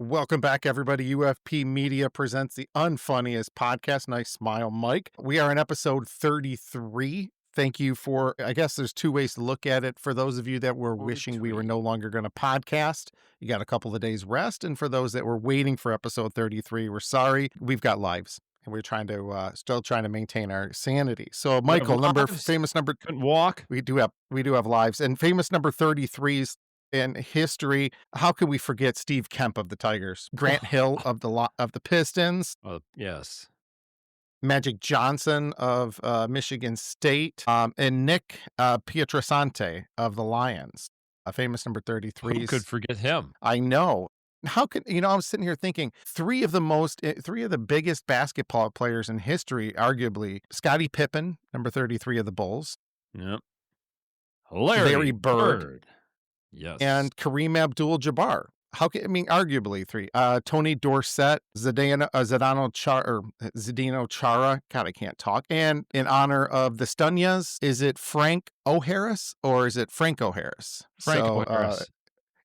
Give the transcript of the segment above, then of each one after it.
Welcome back, everybody. UFP Media presents the unfunniest podcast. Nice smile, Mike. We are in episode 33. Thank you for, I guess there's two ways to look at it. For those of you that were wishing we were no longer going to podcast, you got a couple of days rest. And for those that were waiting for episode 33, we're sorry. We've got lives. And we're still trying to maintain our sanity. So, Michael, famous number, couldn't walk. we do have lives, and famous number 33s in history. How could we forget Steve Kemp of the Tigers, Grant Hill of the Pistons, Yes. Magic Johnson of Michigan State, and Nick Pietrasante of the Lions. Famous number 33s. Who could forget him? I know. How can I was sitting here thinking three of the biggest basketball players in history, arguably Scottie Pippen, number 33 of the Bulls. Yep. Larry Bird. Yes. And Kareem Abdul-Jabbar. Arguably three. Tony Dorsett, Zdeno Chara. God, I can't talk. And in honor of the Stunyas, is it Frank O'Harris or is it Franco Harris? O'Harris.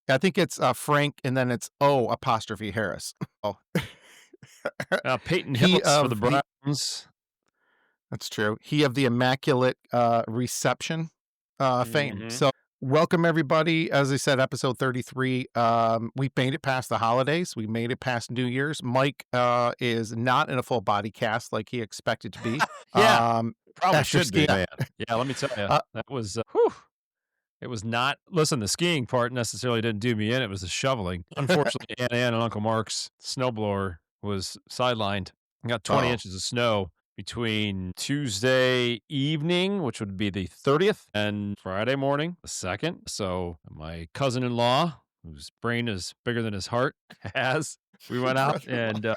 I think it's Frank, and then it's O''Harris. Oh, Peyton Hillis for the Browns. That's true. He of the Immaculate Reception fame. Mhm. So welcome, everybody. As I said, episode 33. We made it past the holidays. We made it past New Year's. Mike is not in a full body cast like he expected to be. Yeah, probably should be, skiing. man. Yeah, let me tell you, that was, it was not, listen, the skiing part necessarily didn't do me in. It was the shoveling. Unfortunately, Aunt Ann and Uncle Mark's snowblower was sidelined. I got 20 inches of snow between Tuesday evening, which would be the 30th, and Friday morning, the 2nd. So my cousin-in-law, whose brain is bigger than his heart, we went out, and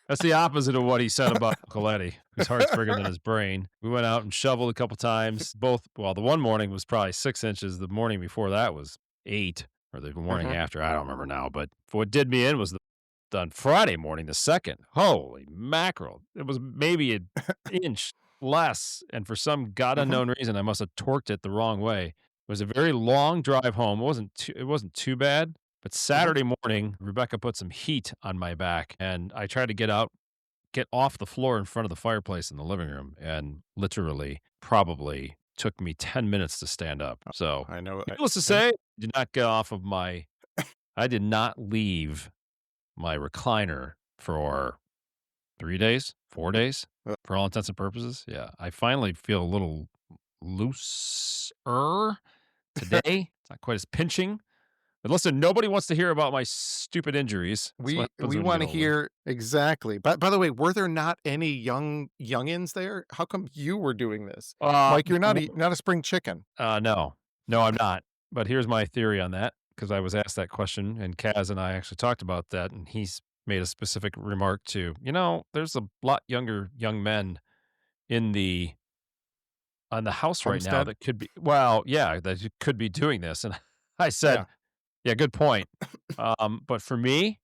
that's the opposite of what he said about Uncle Eddie, whose heart's bigger than his brain. We went out and shoveled a couple times. The one morning was probably 6 inches. The morning before that was 8, or the morning after. I don't remember now. But what did me in was on Friday morning, the 2nd. Holy mackerel. It was maybe an inch less. And for some God unknown reason, I must have torqued it the wrong way. It was a very long drive home. It wasn't too bad. But Saturday morning, Rebecca put some heat on my back, and I tried to get off the floor in front of the fireplace in the living room, and literally probably took me 10 minutes to stand up. So I know. Needless to say, I did not leave my recliner for 3 days, 4 days, for all intents and purposes. Yeah, I finally feel a little looser today. It's not quite as pinching. But listen, nobody wants to hear about my stupid injuries. We want to hear exactly. But by the way, were there not any youngins there? How come you were doing this, Mike? You're not a spring chicken. No, I'm not. But here's my theory on that, because I was asked that question, and Kaz and I actually talked about that, and he's made a specific remark to, there's a lot younger young men on the house right now that could be, that could be doing this. And I said, yeah, good point. But for me,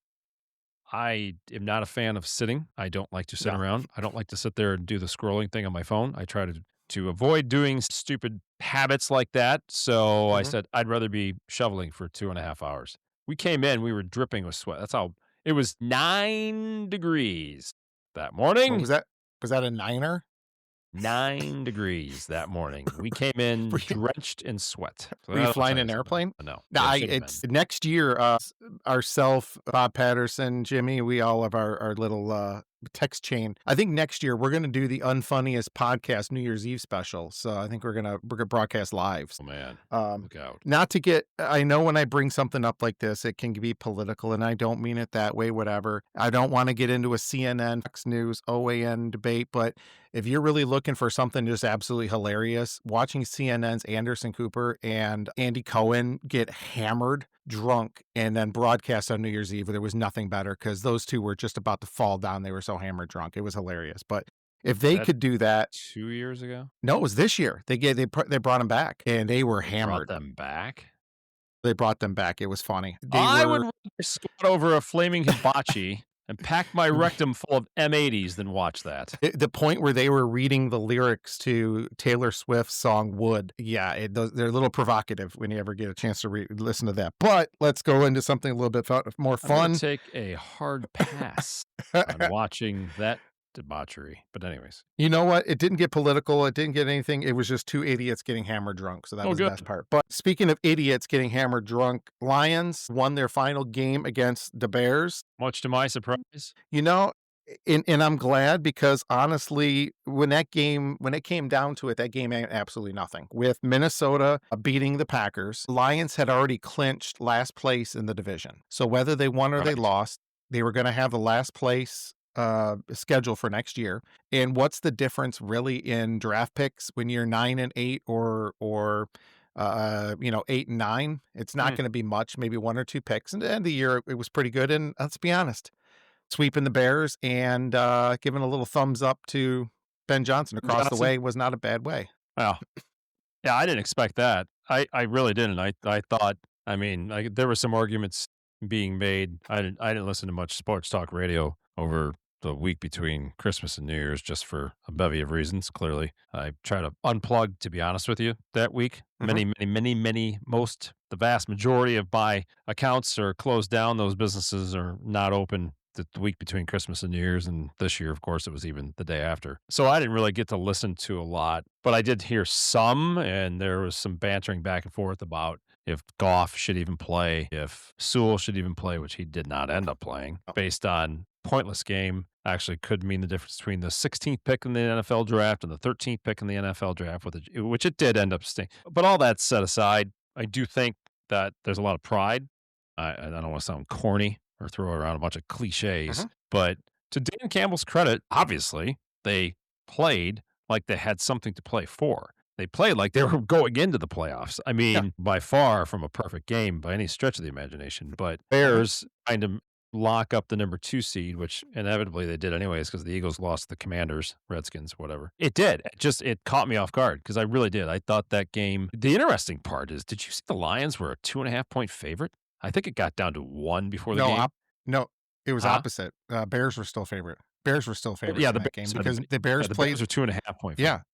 I am not a fan of sitting. I don't like to sit around. I don't like to sit there and do the scrolling thing on my phone. I try to avoid doing stupid habits like that. So I said, I'd rather be shoveling for 2.5 hours. We came in, we were dripping with sweat. That's how it was. 9 degrees that morning. Was that a niner? 9 degrees that morning. We came in drenched in sweat. So were you flying an airplane? No. It's next year. Ourself, Bob Patterson, Jimmy, we all have our little text chain. I think next year we're going to do the unfunniest podcast New Year's Eve special. So I think we're gonna broadcast live. Oh man, look out! Not to get. I know when I bring something up like this, it can be political, and I don't mean it that way. Whatever. I don't want to get into a CNN, Fox News, OAN debate, but if you're really looking for something just absolutely hilarious, watching CNN's Anderson Cooper and Andy Cohen get hammered drunk and then broadcast on New Year's Eve, there was nothing better, because those two were just about to fall down. They were so hammered drunk. It was hilarious. But if they could do that 2 years ago, no, it was this year. They brought them back, and they were hammered. Brought them back. They brought them back. It was funny. I would squat over a flaming hibachi and pack my rectum full of M80s than watch that. The point where they were reading the lyrics to Taylor Swift's song "Would," yeah, they're a little provocative when you ever get a chance to listen to that. But let's go into something a little bit more I'm gonna fun. take a hard pass on watching that debauchery. But anyways. You know what? It didn't get political. It didn't get anything. It was just two idiots getting hammered drunk. So that Oh, was the best good. part. But speaking of idiots getting hammered drunk, Lions won their final game against the Bears. Much to my surprise. You know, and I'm glad because honestly, when it came down to it, that game ain't absolutely nothing. With Minnesota beating the Packers, Lions had already clinched last place in the division. So whether they won or they Right. lost, they were going to have the last place schedule for next year. And what's the difference really in draft picks when you're 9-8 or 8-9? It's not Mm. going to be much, maybe one or two picks. And at the end of the year, it was pretty good. And let's be honest, sweeping the Bears and giving a little thumbs up to Ben Johnson across the Johnson? way was not a bad way. Well, yeah, I didn't expect that. I really didn't. I thought, I mean, there were some arguments being made. I didn't listen to much sports talk radio over the week between Christmas and New Year's just for a bevy of reasons. Clearly, I try to unplug, to be honest with you, that week. Mhm. The vast majority of my accounts are closed down. Those businesses are not open the week between Christmas and New Year's, and this year, of course, it was even the day after. So I didn't really get to listen to a lot, but I did hear some, and there was some bantering back and forth about if Goff should even play, if Sewell should even play, which he did not end up playing, Oh. based on pointless game. Actually, could mean the difference between the 16th pick in the NFL draft and the 13th pick in the NFL draft, which it did end up staying. But all that set aside, I do think that there's a lot of pride. I don't want to sound corny or throw around a bunch of cliches, Mhm. but to Dan Campbell's credit, obviously, they played like they had something to play for. They played like they were going into the playoffs. I Yeah. mean, by far from a perfect game by any stretch of the imagination, but Mhm. Bears kind of lock up the number 2 seed, which inevitably they did anyways because the Eagles lost to the Commanders, Redskins, whatever. It did. It caught me off guard because I really did. I thought that game. The interesting part is, did you see the Lions were a 2.5 point favorite? I think it got down to 1 before the No, game. no, it was Huh? opposite. Bears were still favorite. Bears were still Well, favorites yeah, in that game yeah, because the Bears the played. Bears are 2.5 point Yeah, favorite.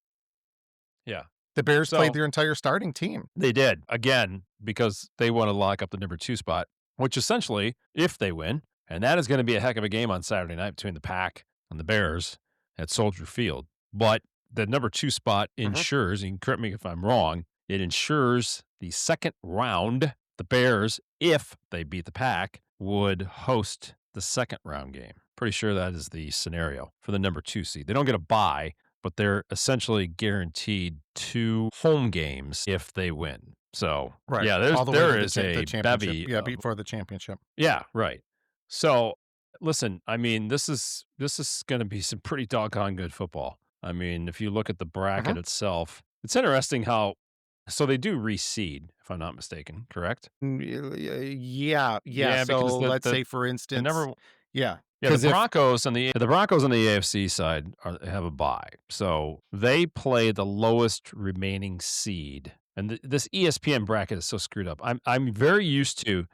Yeah. the Bears played So their entire starting team. they did again because they want to lock up the number 2 spot, which essentially, if they win, and that is going to be a heck of a game on Saturday night between the Pack and the Bears at Soldier Field. But the number 2 spot Mhm. ensures, and correct me if I'm wrong, it ensures the second round. The Bears, if they beat the Pack, would host the second round game. Pretty sure that is the scenario for the number 2 seed. They don't get a bye, but they're essentially guaranteed 2 home games if they win. So, Right, yeah, all the way there to is the a championship. bevy Yeah, of, before the championship. yeah, right. So, listen, I mean, this is gonna be some pretty doggone good football. I mean, if you look at the Mhm. bracket itself, it's interesting how so they do reseed, if I'm not mistaken, correct? Yeah, yeah. Yeah, because So let's say, for the instance, number yeah, Yeah, the because if Broncos on the AFC side have a bye, so they play the lowest remaining seed. And this ESPN bracket is so screwed up. I'm very used to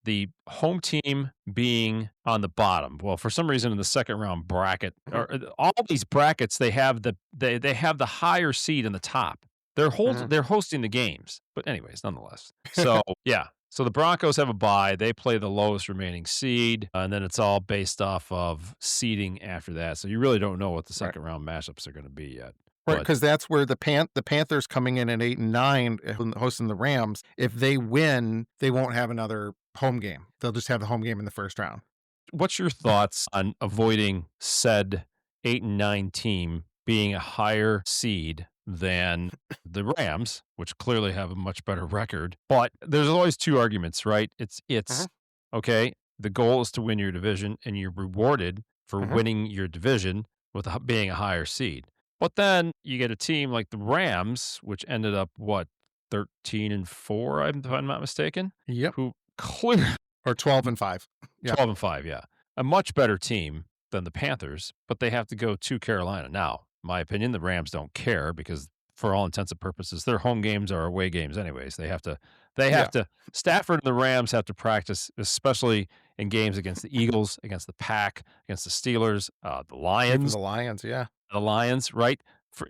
the home team being on the bottom. Well, for some reason in the second round bracket, Mhm. or all these brackets, they have they have the higher seed in the top. Mhm. They're hosting the games, but anyways, nonetheless. So yeah, so the Broncos have a bye. They play the lowest remaining seed, and then it's all based off of seeding after that. So you really don't know what the Right. second round matchups are going to be yet. Right, But because that's where the Panthers coming in at 8-9, hosting the Rams. If they win, they won't have another home game. They'll just have the home game in the first round. what's your thoughts on avoiding said 8 and 9 team being a higher seed than the Rams, which clearly have a much better record? But there's always two arguments, right? It's Mhm. okay. The goal is to win your division, and you're rewarded for Mhm. winning your division with being a higher seed. But then you get a team like the Rams, which ended up what 13-4, if I'm not mistaken, Yep. who clearly Or 12-5. Yeah. 12-5, yeah. A much better team than the Panthers, but they have to go to Carolina. Now, in my opinion, the Rams don't care because for all intents and purposes, their home games are away games anyways. They have Yeah. to Stafford and the Rams have to practice, especially in games against the Eagles, against the Pack, against the Steelers, Even the Lions, yeah. the Lions, right?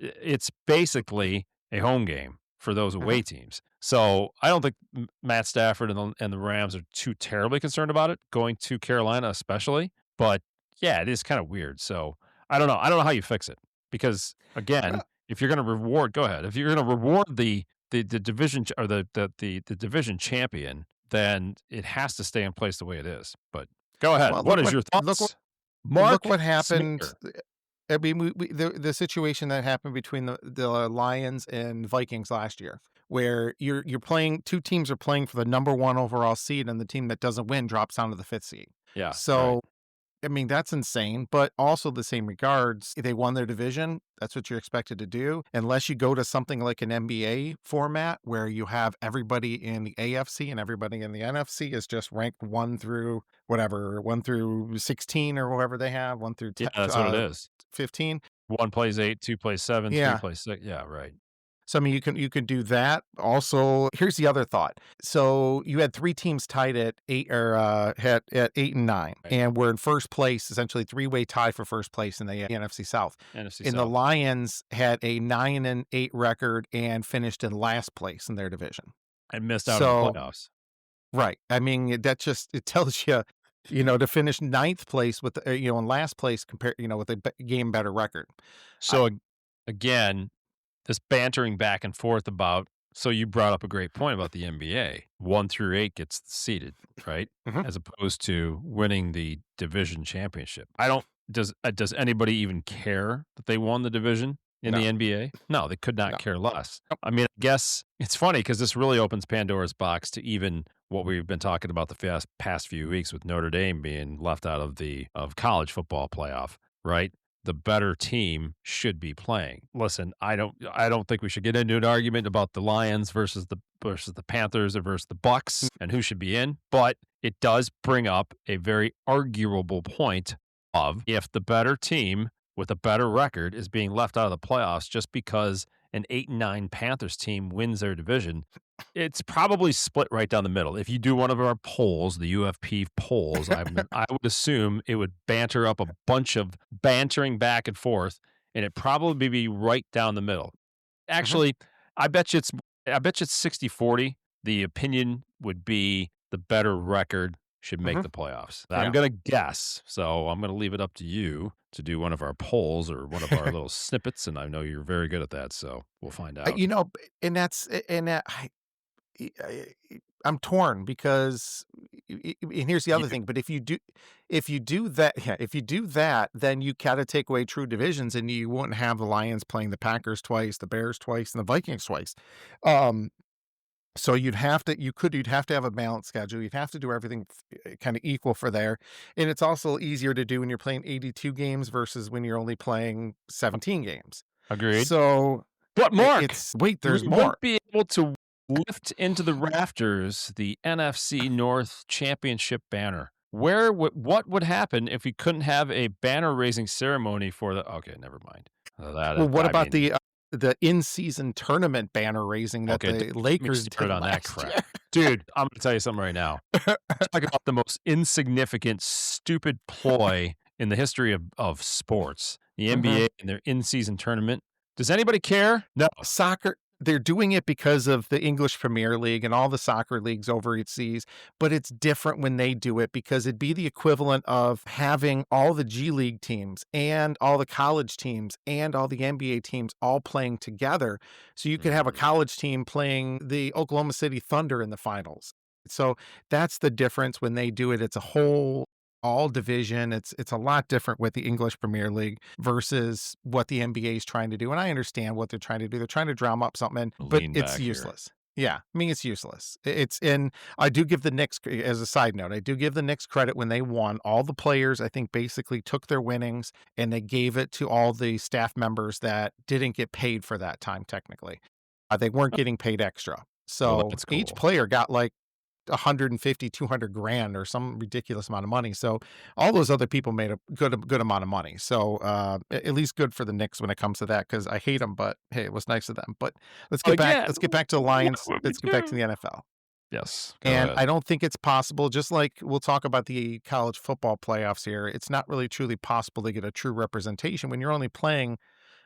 It's basically a home game for those Mhm. away teams. So I don't think Matt Stafford and the Rams are too terribly concerned about it going to Carolina, especially. But yeah, it is kind of weird. So I don't know. I don't know how you fix it because again, Well, if you're going to reward, go ahead. If you're going to reward the division or the division champion, then it has to stay in place the way it is. But go ahead. well, What is your thoughts, look Mark what happened. Smear? I mean, the situation that happened between the Lions and Vikings last year, where you're playing, two teams are playing for the number one overall seed, and the team that doesn't win drops down to the fifth seed. Yeah, right. So I mean, that's insane, but also the same regards, they won their division. That's what you're expected to do. Unless you go to something like an NBA format where you have everybody in the AFC and everybody in the NFC is just ranked one through whatever, 1 through 16 or whatever they have, one through Yeah, that's what it is. 15. 1 plays 8, 2 plays 7, 3 Yeah. plays 6. Yeah, right. So, I mean, you can do that. Also, here's the other thought. So you had three teams tied at eight or had at 8 and 9, Right. and we're in first place, essentially three-way tie for first place in the NFC South. NFC And the South. Lions had a 9-8 record and finished in last place in their division. And missed out on the So, playoffs. right. I mean, that just it tells you, to finish ninth place with in last place compared, with a game better record. I, So, again, this bantering back and forth about so you brought up a great point about the NBA. 1 through 8 gets seeded, right? Mhm. As opposed to winning the division championship. I don't does anybody even care that they won the division in the No, NBA? No, they could not no. care less. I mean, I guess it's funny because this really opens Pandora's box to even what we've been talking about the past few weeks with Notre Dame being left out of the college football playoff, right? The better team should be playing. Listen, I don't think we should get into an argument about the Lions versus the Panthers or versus the Bucks and who should be in, but it does bring up a very arguable point of if the better team with a better record is being left out of the playoffs just because an 8-9 Panthers team wins their division, it's probably split right down the middle. If you do one of our polls, the UFP polls, I would assume it would banter up a bunch of bantering back and forth, and it probably be right down the middle. Mhm. Actually, I bet you it's 60-40. The opinion would be the better record should make Mhm. the playoffs. I'm Yeah. gonna guess, so I'm gonna leave it up to you to do one of our polls or one of our little snippets, and I know you're very good at that, so we'll find out. And that's and that I'm torn because and here's the You other thing, but if you do that, yeah, if you do that, then you gotta take away true divisions and you wouldn't have the Lions playing the Packers twice, the Bears twice, and the Vikings twice. Um, so you'd have to have a balanced schedule. You'd have to do everything kind of equal for there. And it's also easier to do when you're playing 82 games versus when you're only playing 17 games. agreed? So But Mark, it's wait, we there's wouldn't more. be able to lift into the rafters the NFC North Championship banner. What would happen if we couldn't have a banner raising ceremony for the okay, never mind. Well, what I about mean, the in-season tournament banner raising that okay, don't the get me Lakers did started on that last crap. year? Dude, I'm gonna tell you something right now. Talk about the most insignificant, stupid ploy in the history of sports. The Mhm. NBA and their in-season tournament. Does anybody care? No. Soccer, they're doing it because of the English Premier League and all the soccer leagues overseas, but it's different when they do it because it'd be the equivalent of having all the G League teams and all the college teams and all the NBA teams all playing together. So you could have a Mm, college team playing the Oklahoma City Thunder in the finals. So that's the difference when they do it. It's a whole all division. It's a lot different with the English Premier League versus what the NBA is trying to do. And I understand what they're trying to do. They're trying to drum up something, but lean it's back here. useless. Yeah, I mean it's useless. It's and I do give the Knicks as a side note. I do give the Knicks credit when they won. All the players, I think, basically took their winnings and they gave it to all the staff members that didn't get paid for that time. Technically, they weren't getting paid extra. Well, So that's each cool. player got like 150, 200 grand or some ridiculous amount of money. So all those other people made a good amount of money. So at least good for the Knicks when it comes to that because I hate them, but hey, it was nice of them. But Again, let's get back to the what Lions. would we Let's get back to do? the NFL. Yes. Go And ahead. I don't think it's possible, just like we'll talk about the college football playoffs here. It's not really truly possible to get a true representation when you're only playing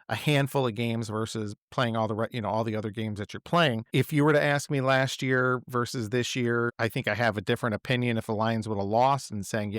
a handful of games versus playing all the other games that you're playing. If you were to ask me last year versus this year, I think I have a different opinion if the Lions would have lost and saying, yeah,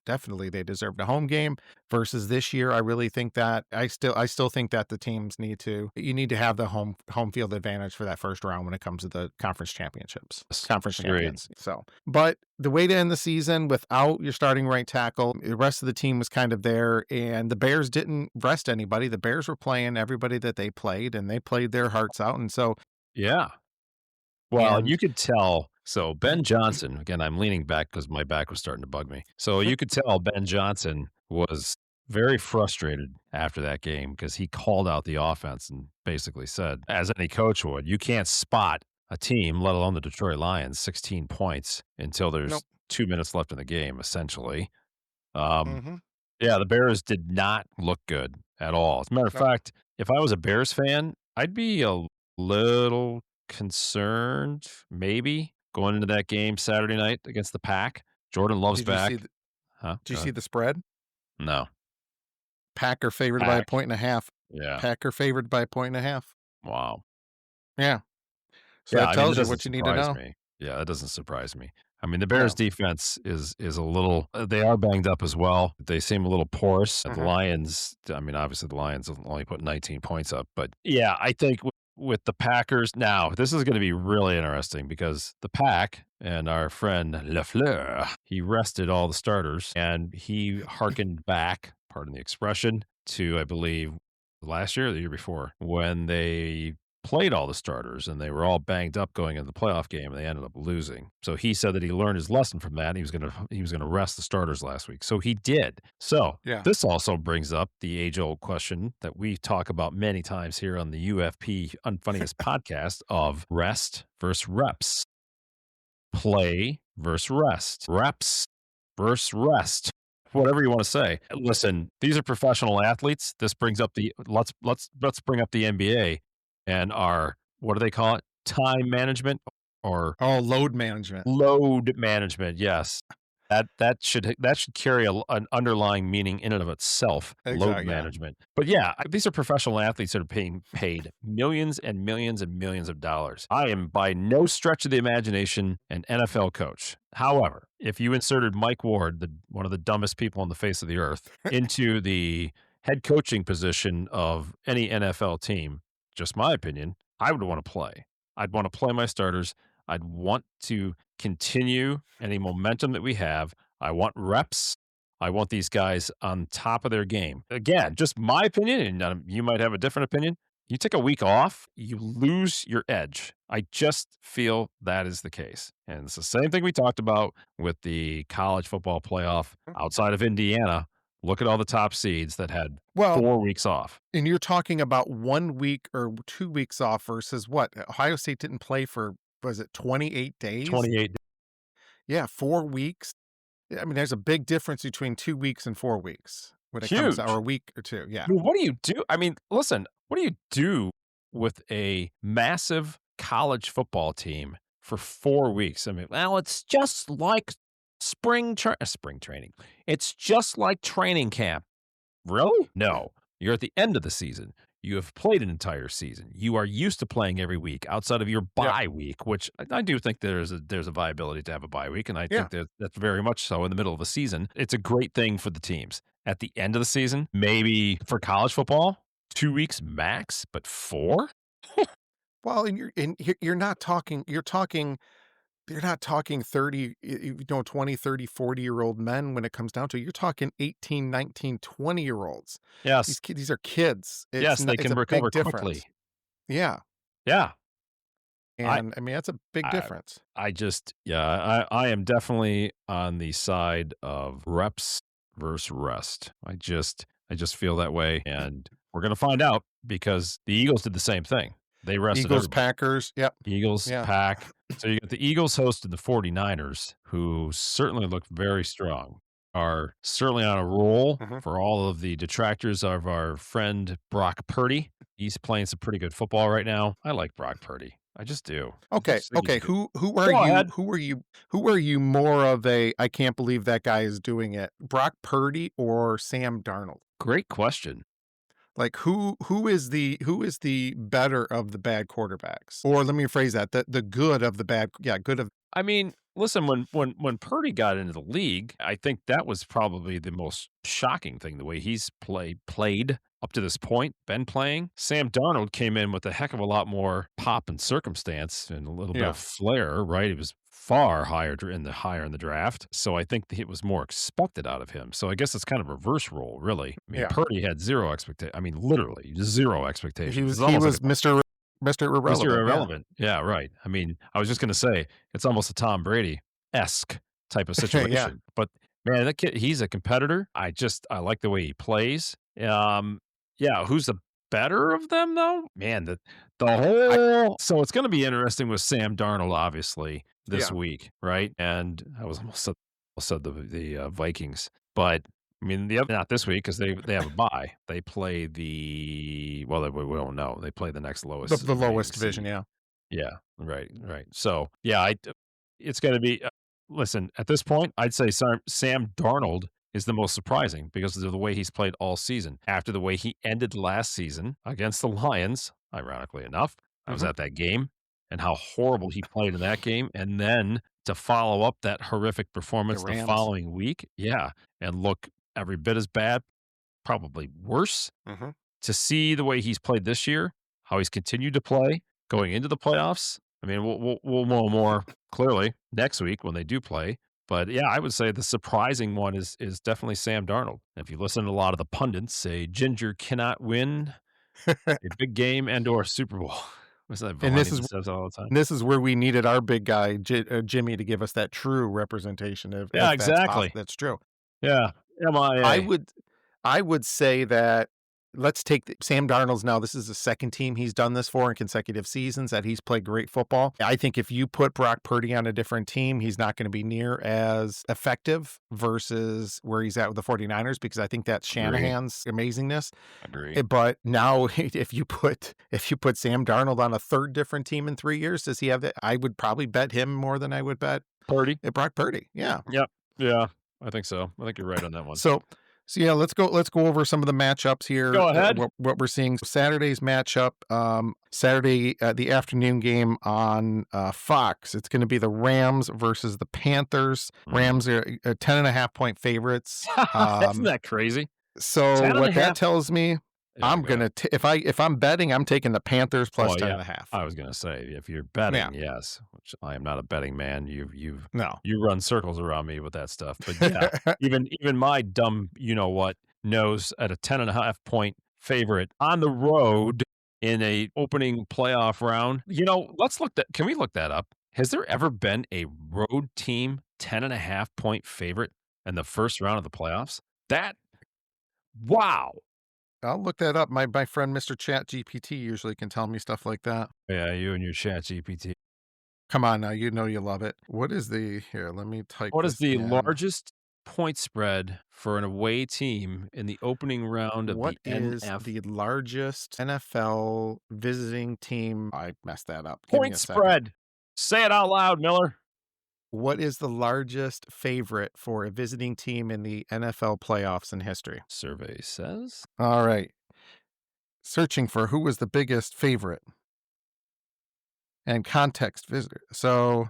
definitely they deserved a home game versus this year. I really think that I still think that the teams you need to have the home field advantage for that first round when it comes to the Yes. conference Agreed. champions. So, but the way to end the season without your starting right tackle, the rest of the team was kind of there, and the Bears didn't rest anybody. The Bears were playing everybody that they played, and they played their hearts out. And so, Yeah. Well, and you could tell. So Ben Johnson, again, I'm leaning back because my back was starting to bug me. So you could tell Ben Johnson was very frustrated after that game because he called out the offense and basically said, as any coach would, you can't spot a team, let alone the Detroit Lions, 16 points until nope. there's 2 minutes left in the game, essentially. Um, Hmm. yeah, the Bears did not look good at all. As a matter of Nope. fact, if I was a Bears fan, I'd be a little concerned, maybe, going into that game Saturday night against the Pack. Jordan Love's Did you see back. the, Huh? did you Go see ahead. the spread? No. Packer favored by a Pack. point and a half. Yeah. Packer favored by a point and a half. Wow. Yeah. So Yeah, that I mean, that tells you doesn't what you need to surprise know. me. Yeah, that doesn't surprise me. I mean, the Bears No. defense is a little they are banged up as well. They seem a little porous. The Uh-huh. Lions, I mean, obviously the Lions only put 19 points up, but yeah, I think with the Packers now, this is going to be really interesting because the Pack and our friend Lafleur, he rested all the starters and he hearkened back, pardon the expression, to I believe last year or the year before when they played all the starters and they were all banged up going into the playoff game and they ended up losing. So he said that he learned his lesson from that. And he was gonna rest the starters last week. So he did. So Yeah. this also brings up the age old question that we talk about many times here on the UFP Unfunniest podcast of rest versus reps, play versus rest, reps versus rest, whatever you want to say. Listen, these are professional athletes. This brings up the let's bring up the NBA and our what do they call it? Time management or Oh, load management. load management, yes. That should carry an underlying meaning in and of itself, load Exactly. Yeah. management. But yeah, these are professional athletes that are being paid millions and millions and millions of dollars. I am by no stretch of the imagination an NFL coach. However, if you inserted Mike Ward, one of the dumbest people on the face of the earth, into the head coaching position of any NFL team, just my opinion, I would want to play. I'd want to play my starters. I'd want to continue any momentum that we have. I want reps. I want these guys on top of their game. Again, just my opinion, and you might have a different opinion. You take a week off, you lose your edge. I just feel that is the case. And it's the same thing we talked about with the college football playoff outside of Indiana. Look at all the top seeds that had Well, 4 weeks off. and you're talking about 1 week or 2 weeks off versus what? Ohio State didn't play for, was it 28 days? 28. Yeah, 4 weeks. I mean, there's a big difference between 2 weeks and 4 weeks when it comes to, or Huge. a week or 2. Yeah. I mean, what do you do? I mean, listen, what do you do with a massive college football team for 4 weeks? I mean, well, it's just like spring training. It's just like training camp. Really? No. You're at the end of the season. You have played an entire season. You are used to playing every week outside of your Yep. bye week, which I do think there's a viability to have a bye week, and I Yeah. think that's very much so in the middle of the season. It's a great thing for the teams. At the end of the season, maybe for college football, 2 weeks max, but four? Well, and you're not talking, you're not talking 30, 20, 30, 40-year-old men when it comes down to it. You're talking 18, 19, 20-year-olds. Yes, These are kids. yes, they It's can a recover big quickly. difference. Yeah. Yeah, I And I mean, that's a big I difference. I just yeah, I am definitely on the side of reps versus rest. I just feel that way, and we're gonna find out because the Eagles did the same thing. They rested Eagles, everybody. Packers. Yep. Eagles, Yeah. Pack. So you got the Eagles hosted the 49ers, who certainly look very strong, are certainly on a roll Mhm. for all of the detractors of our friend Brock Purdy. He's playing some pretty good football right now. I like Brock Purdy. I just do. I Okay, just think he okay. should get. Who are Go you? ahead. Who are you more of a? I can't believe that guy is doing it. Brock Purdy or Sam Darnold? Great question. Like who is the better of the bad quarterbacks? Or let me rephrase that, the good of the bad, yeah, good of I mean, listen, when Purdy got into the league, I think that was probably the most shocking thing, the way he's played up to this point, been playing. Sam Darnold came in with a heck of a lot more pop and circumstance and a little bit yeah, of flair, right? He was far higher in the draft. So I think that it was more expected out of him. So I guess it's kind of reverse role, really. I mean, yeah. Purdy had zero expectation. I mean, literally zero expectations. It's He almost like was Mr. Mr. Irrelevant, yeah. Irrelevant. Yeah, right. I mean, I was just gonna say, it's almost a Tom Brady-esque type of Yeah, situation, but, man, that kid, he's a competitor. I like the way he plays. Yeah, who's the better of them, though? Man, the I whole so it's gonna be interesting with Sam Darnold, obviously, this yeah, week, right? And I was almost said the Vikings, but, I mean, the other not this week because they have a bye. They play well, we don't know. They play the next lowest the remaining lowest division, seed. yeah. Yeah, right, right. So, yeah, it's gonna be listen, at this point, I'd say Sam Darnold is the most surprising because of the way he's played all season. After the way he ended last season against the Lions, ironically enough, I was Mhm. at that game, and how horrible he played in that game, and then to follow up that horrific The performance the Rams. following week, yeah, and look every bit as bad, probably worse. Mhm. To see the way he's played this year, how he's continued to play going into the playoffs, I mean, we'll know more clearly next week when they do play. But yeah, I would say the surprising one is definitely Sam Darnold. If you listen to a lot of the pundits say Ginger cannot win a big game and or Super Bowl. What's that And Vaughn that says that all the time? this is where we needed our big guy, Jimmy, to give us that true representation of Yeah, if exactly. that's true. Yeah, I MIA. would I would say that let's take Sam Darnold's now. This is the second team he's done this for in consecutive seasons that he's played great football. I think if you put Brock Purdy on a different team, he's not going to be near as effective versus where he's at with the 49ers because I think that's Agree. Shanahan's amazingness. Agree. But now if you put Sam Darnold on a third different team in 3 years, does he have that? I would probably bet him more than I would bet Purdy. Brock Purdy. Yeah. Yep. Yeah, I think so. I think you're right on that one. So yeah, let's go over some of the matchups here. Go ahead. What we're seeing. Saturday's matchup, Saturday the afternoon game on Fox. It's going to be the Rams versus the Panthers. Mm. Rams are 10.5 point favorites. Isn't that crazy? So 10 and a what that half. tells me, Yeah, I'm go ahead. gonna if I'm betting, I'm taking the Panthers plus Well, 10 yeah, and a half. I was gonna say, if you're Yeah, betting, yes, which I am not a betting man. no. You run circles around me with that stuff. But yeah, even my dumb you know what knows at a 10.5 point favorite on the road in a opening playoff round. Can we look that up? Has there ever been a road team 10.5 point favorite in the first round of the playoffs? That wow. I'll look that up. My friend Mr. Chat GPT usually can tell me stuff like that. Yeah, you and your chat GPT. Come on now, you know you love it. What is the here? Let me type What is this the in. largest point spread for an away team in the opening round of What the is NF the largest NFL visiting team? I messed that up. Give me point a second. spread? Say it out loud, Miller. What is the largest favorite for a visiting team in the NFL playoffs in history? Survey says. All right. Searching for who was the biggest favorite and context visitor. So,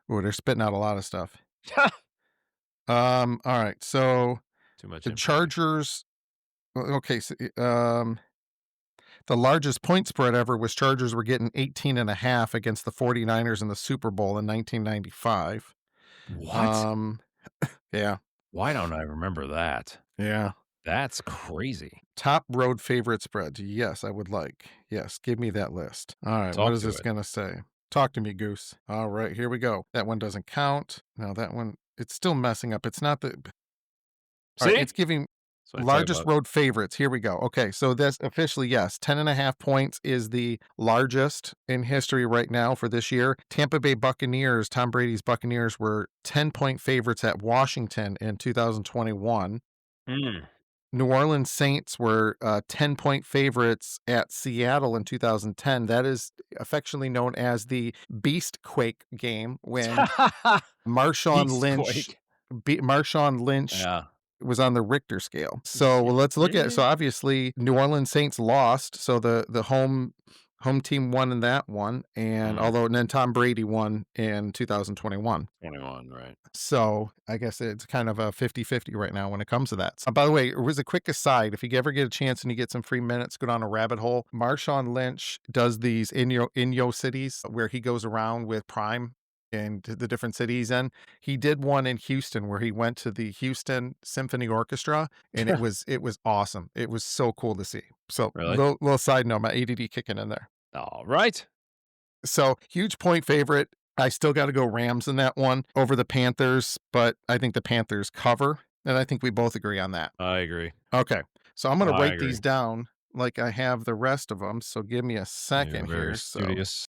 oh, they're spitting out a lot of stuff. All right. So Too much the information. Chargers. Okay. So, the largest point spread ever was Chargers were getting 18.5 against the 49ers in the Super Bowl in 1995. What? Um, yeah, Why don't I remember that? yeah. That's crazy. Top road favorite spreads. Yes, I would like. Yes, give me that list. All right, what Talk is to this it. going to say? Talk to me, Goose. All right, here we go. That one doesn't count. No, that one, it's still messing up. It's not the, all right, See? it's giving That's what I tell you largest about. road favorites. Here we go. Okay, so that's officially, yes, 10.5 points is the largest in history right now for this year. Tampa Bay Buccaneers, Tom Brady's Buccaneers, were 10-point favorites at Washington in 2021. Mm. New Orleans Saints were 10-point favorites at Seattle in 2010. That is affectionately known as the Beastquake game when Marshawn Lynch Beastquake. Marshawn Lynch Yeah. was on the Richter scale. So, well, let's look at, so obviously New Orleans Saints lost, so the home team won in that one, and Mhm. although and then Tom Brady won in 2021. 21, right. So, I guess it's kind of a 50-50 right now when it comes to that. By the way, it was a quick aside, if you ever get a chance and you get some free minutes, go down a rabbit hole. Marshawn Lynch does these in yo cities where he goes around with Prime and the different cities in. He did one in Houston where he went to the Houston Symphony Orchestra, and it was awesome. It was so cool to see. So, Really? little side note, my ADD kicking in there. All right. So, huge point favorite. I still gotta go Rams in that one over the Panthers, but I think the Panthers cover, and I think we both agree on that. I agree. Okay, so I'm gonna I write agree. these down like I have the rest of them. So give me a You're second very here. So studious.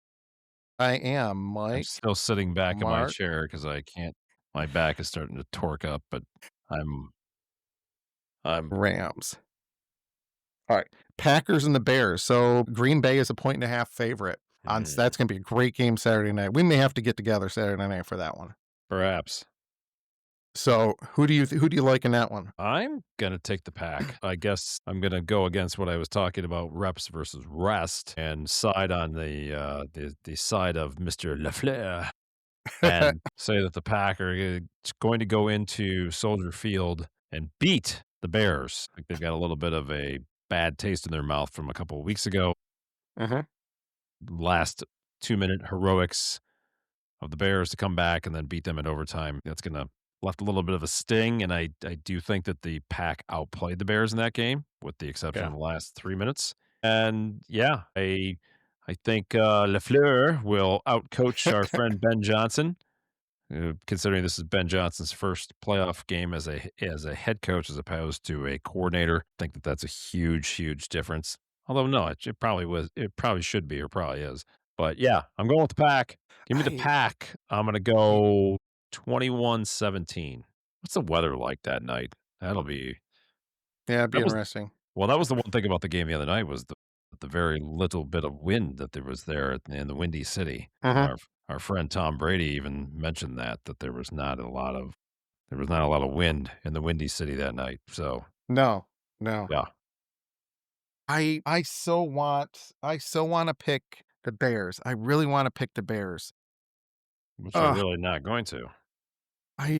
I am I'm Mike, still sitting back in my Mark, chair because I can't my back is starting to torque up, but I'm I'm Rams. Alright, Packers and the Bears. So Green Bay is a 1.5 favorite on mm, that's gonna be a great game Saturday night. We may have to get together Saturday night for that one. perhaps. So who do you like in that one? I'm gonna take the pack. I guess I'm gonna go against what I was talking about, reps versus rest, and side on the side of Mr. Lafleur and say that the Pack are going to go into Soldier Field and beat the Bears. I think they've got a little bit of a bad taste in their mouth from a couple of weeks ago. Mhm. Last 2-minute heroics of the Bears to come back and then beat them in overtime. That's gonna left a little bit of a sting, and I do think that the Pack outplayed the Bears in that game, with the exception Yeah. of the last 3 minutes. And yeah, I think Lafleur will outcoach our friend Ben Johnson. Considering this is Ben Johnson's first playoff game as a head coach as opposed to a coordinator, I think that that's a huge, huge difference. Although no, it probably was, it probably should be, or probably is. But yeah, I'm going with the pack. Give me the I pack. I'm gonna y go 21-17. What's the weather like that night? That'll be yeah, it'd be that was interesting. well. That was the one thing about the game the other night was the very little bit of wind that there was there in the Windy City. Mhm. Our friend Tom Brady even mentioned that there was not a lot of wind in the Windy City that night. So, No, no. yeah, I so wanna pick the Bears. I really wanna pick the Bears. but you're Ugh, really not going to. I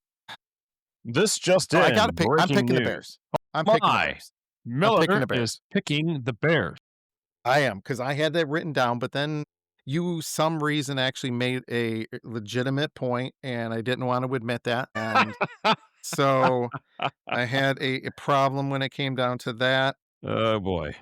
This just no, I gotta in, pick I'm breaking picking the news. Bears. I'm picking the My Bears. I'm picking Miller the is Bears. picking the Bears. I am because I had that written down, but then you, some reason, actually made a legitimate point, and I didn't want to admit that, and so I had a problem when it came down to that. Oh boy.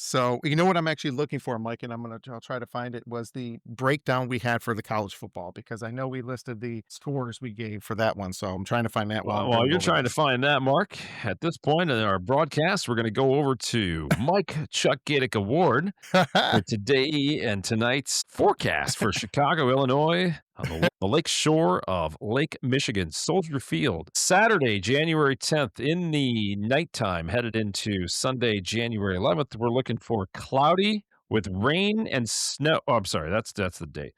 So, you know what I'm actually looking for, Mike, and I'll try to find it, was the breakdown we had for the college football, because I know we listed the scores we gave for that one, so I'm trying to find that while Well, I'm while going you're over trying to this. find that, Mark, at this point in our broadcast, we're going to go over to Mike Chuck Gadick Award for today and tonight's forecast for Chicago, Illinois, on the lake shore of Lake Michigan, Soldier Field, Saturday, January 10th, in the nighttime, headed into Sunday, January 11th. We're looking for cloudy with rain and snow. Oh, I'm sorry, that's the date.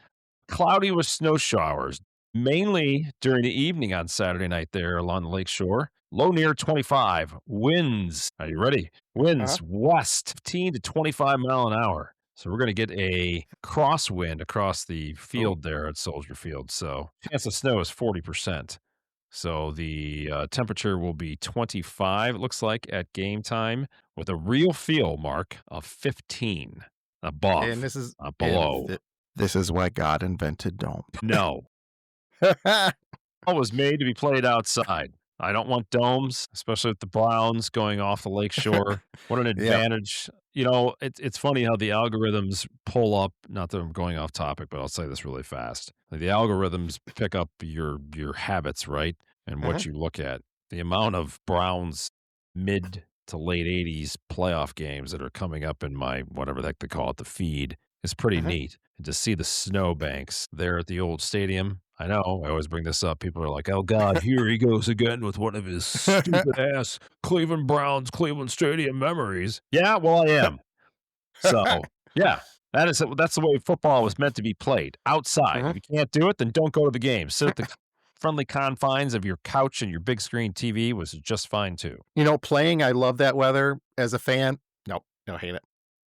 Cloudy with snow showers, mainly during the evening on Saturday night there along the lake shore. Low near 25. Winds. Are you ready? Uh-huh. Winds west 15 to 25 mile an hour. So we're going to get a crosswind across the Oh, field there at Soldier Field. So chance of snow is 40%. So the temperature will be 25, it looks like, at game time with a real feel mark of 15 and above, this is not and below. this is why God invented dome. No. Ball was made to be played outside. I don't want domes, especially with the Browns going off the lake shore. What an Yeah. advantage. You know, it's funny how the algorithms pull up, not that I'm going off topic, but I'll say this really fast. Like the algorithms pick up your habits, right? And what Mhm, you look at. The amount of Browns mid to late 80s playoff games that are coming up in my whatever they call it, the feed is pretty mhm. neat. And to see the snowbanks there at the old stadium I know. I always bring this up. People are like, "Oh God, here he goes again with one of his stupid ass Cleveland Browns, Cleveland Stadium memories." Yeah, well, I am. So, yeah, that's the way football was meant to be played, outside. If Mhm. you can't do it, then don't go to the game. Sit at the friendly confines of your couch and your big screen TV was just fine too. Playing, I love that weather. As a fan, nope, no, hate it.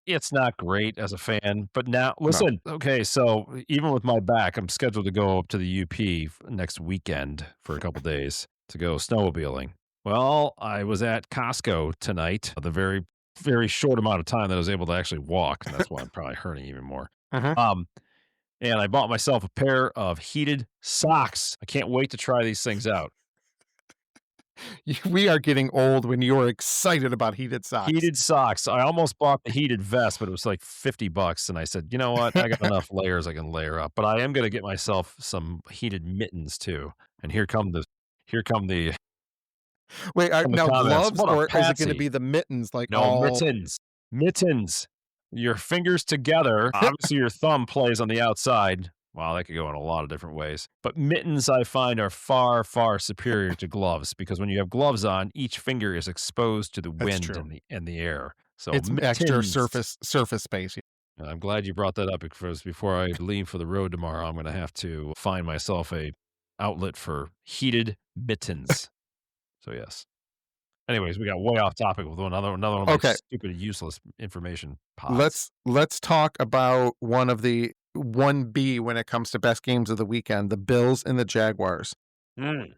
It's not great as a fan, but now No. listen, okay, so even with my back, I'm scheduled to go up to the UP next weekend for a couple days to go snowmobiling. Well, I was at Costco tonight, the very, very short amount of time that I was able to actually walk, and that's why I'm probably hurting even more. Mhm. Um, and I bought myself a pair of heated socks. I can't wait to try these things out. We are getting old when you're excited about heated socks. Heated socks. I almost bought the heated vest, but it was like $50, and I said, "You know what? I got enough layers I can layer up." But I am gonna get myself some heated mittens too. And here Wait, come the now comments. gloves, "What a or is it gonna patsy." be the mittens, like, No, all mittens. Mittens. Your fingers together. Obviously, your thumb plays on the outside. Wow, that could go in a lot of different ways. But mittens, I find, are far, far superior to gloves because when you have gloves on, each finger is exposed to the That's wind true. and the air. So It's extra mittens. surface space. I'm glad you brought that up because before I leave for the road tomorrow, I'm going to have to find myself a outlet for heated mittens. So yes. Anyways, we got way off topic with another one of my Okay, stupid, useless information pods. let's talk about one of the 1B when it comes to best games of the weekend, the Bills and the Jaguars. Mm,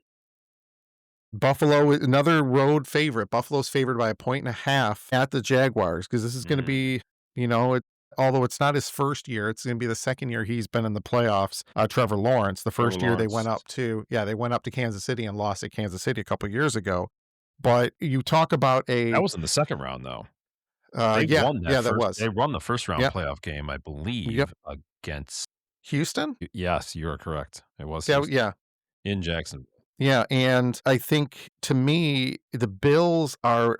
Buffalo, another road favorite. Buffalo's favored by 1.5 at the Jaguars because this is gonna mm. be, although it's not his first year, it's gonna be the second year he's been in the playoffs. Trevor Lawrence, the Trevor first year Lawrence. they went up to Kansas City and lost at Kansas City a couple years ago. But you talk about That was in the second round, though. yeah, yeah, that was. They won the first round Yep, playoff game, I yep. believe, against Houston? yes, you are correct. It was Yeah, Houston yeah. in Jackson. Yeah, and I think to me, the Bills are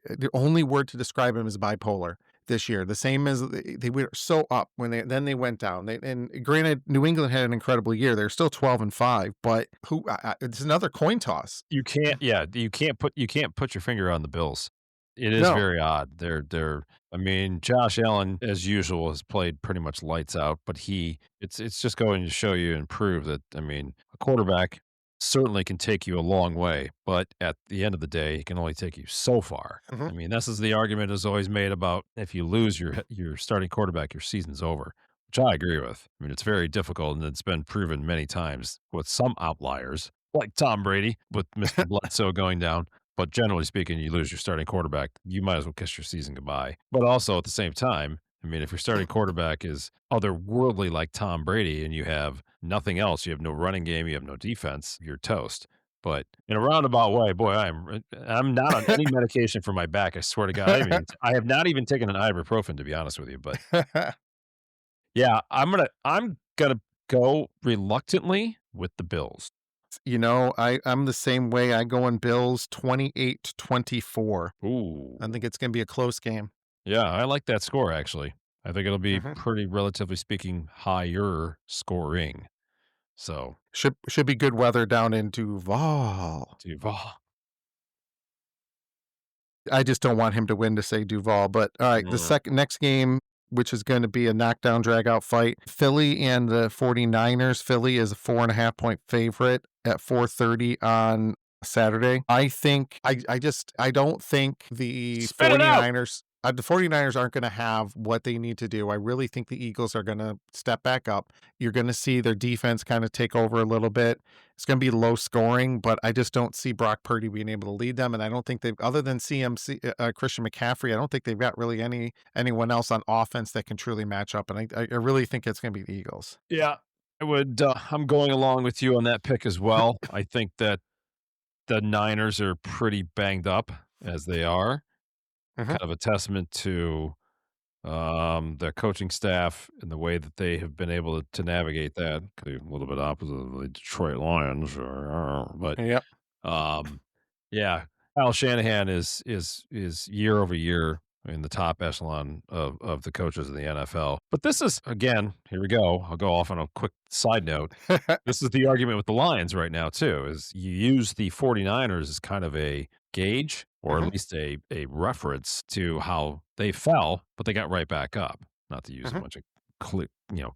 the only word to describe them is bipolar this year. The same as they were so up when they went down. And granted, New England had an incredible year. They're still 12-5, but it's another coin toss. You can't yeah, you can't put your finger on the Bills. It is No. very odd. They're I mean, Josh Allen, as usual, has played pretty much lights out, but it's just going to show you and prove that, I mean, a quarterback certainly can take you a long way, but at the end of the day, he can only take you so far. Mhm. I mean, this is the argument is always made about if you lose your starting quarterback, your season's over, which I agree with. I mean, it's very difficult, and it's been proven many times with some outliers, like Tom Brady with Mr. Bledsoe going down. But generally speaking, you lose your starting quarterback, you might as well kiss your season goodbye. But also at the same time, I mean, if your starting quarterback is otherworldly like Tom Brady and you have nothing else, you have no running game, you have no defense, you're toast. But in a roundabout way, boy, I'm not on any medication for my back. I swear to God, I have not even taken an ibuprofen to be honest with you. But yeah, I'm gonna go reluctantly with the Bills. I'm the same way. I go in Bills 28-24. Ooh, I think it's going to be a close game. yeah, I like that score actually. I think it'll be Mhm. pretty, relatively speaking, higher scoring. So, Should be good weather down in Duval. Duval. I just don't want him to win to say Duval, but all right, the Mm. second next game, which is gonna be a knockdown drag out fight, Philly and the 49ers. Philly is a 4.5 point favorite at 4:30 on Saturday. I don't think Spit it out. the 49ers aren't gonna have what they need to do. I really think the Eagles are gonna step back up. You're gonna see their defense kinda take over a little bit. It's gonna be low scoring, but I just don't see Brock Purdy being able to lead them, and I don't think they've other than CMC Christian McCaffrey, I don't think they've got really anyone else on offense that can truly match up, and I really think it's gonna be the Eagles. Yeah, I'm going along with you on that pick as well. I think that the Niners are pretty banged up as they are, Mhm. kind of a testament to their coaching staff and the way that they have been able to navigate that. A little bit opposite of the Detroit Lions, but Yep. um, yeah, Kyle Shanahan is year over year. in the top echelon of the coaches in the NFL. But this is, again, here we go. I'll go off on a quick side note. This is the argument with the Lions right now too, is you use the 49ers as kind of a gauge or at Mhm, least a reference to how they fell, but they got right back up. Not to use a mhm. bunch of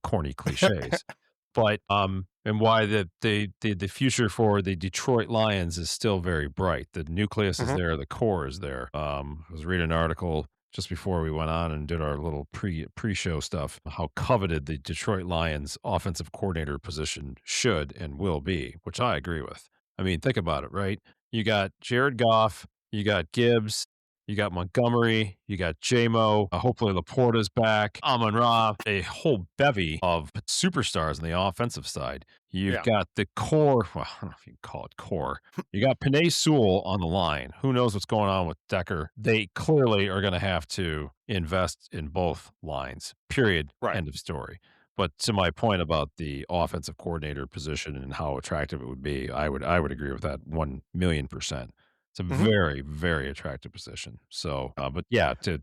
corny cliches. But, and why the future for the Detroit Lions is still very bright. The nucleus is Mhm, there, the core is there. I was reading an article just before we went on and did our little pre-show stuff, how coveted the Detroit Lions offensive coordinator position should and will be, which I agree with. I mean, think about it, right? You got Jared Goff, you got Gibbs, you got Montgomery, you got JMO, hopefully Laporta's back, Amon-Ra, a whole bevy of superstars on the offensive side. You've Yeah. got the core, well, I don't know if you can call it core. You got Penei Sewell on the line. Who knows what's going on with Decker? They clearly are going to have to invest in both lines. Period. Right. End of story. But to my point about the offensive coordinator position and how attractive it would be, I would agree with that 1,000,000%. It's a Mhm, very, very attractive position. So, but yeah, to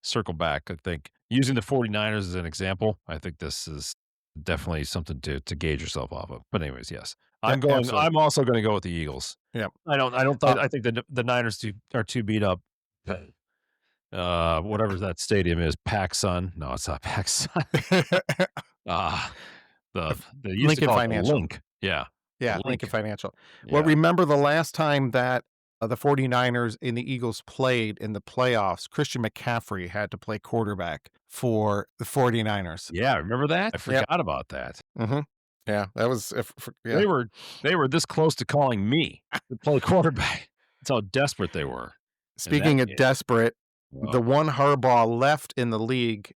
circle back, I think using the 49ers as an example, I think this is definitely something to gauge yourself off of. But anyways, yes. absolutely. I'm also gonna go with the Eagles. Yeah. I think the Niners are too beat up. Whatever that stadium is, PacSun. No, it's not PacSun. Ah, they used to Lincoln call it the Financial. Link. Yeah, the Yeah, Lincoln Link. Financial. Well, Yeah. remember the last time that, the 49ers and the Eagles played in the playoffs, Christian McCaffrey had to play quarterback for the 49ers. Yeah, remember that? I Yep. forgot about that. Mhm. Yeah, that was if f yeah. They were they were this close to calling me to play quarterback. That's how desperate they were. And that Speaking of desperate, the oh, one Harbaugh left in the league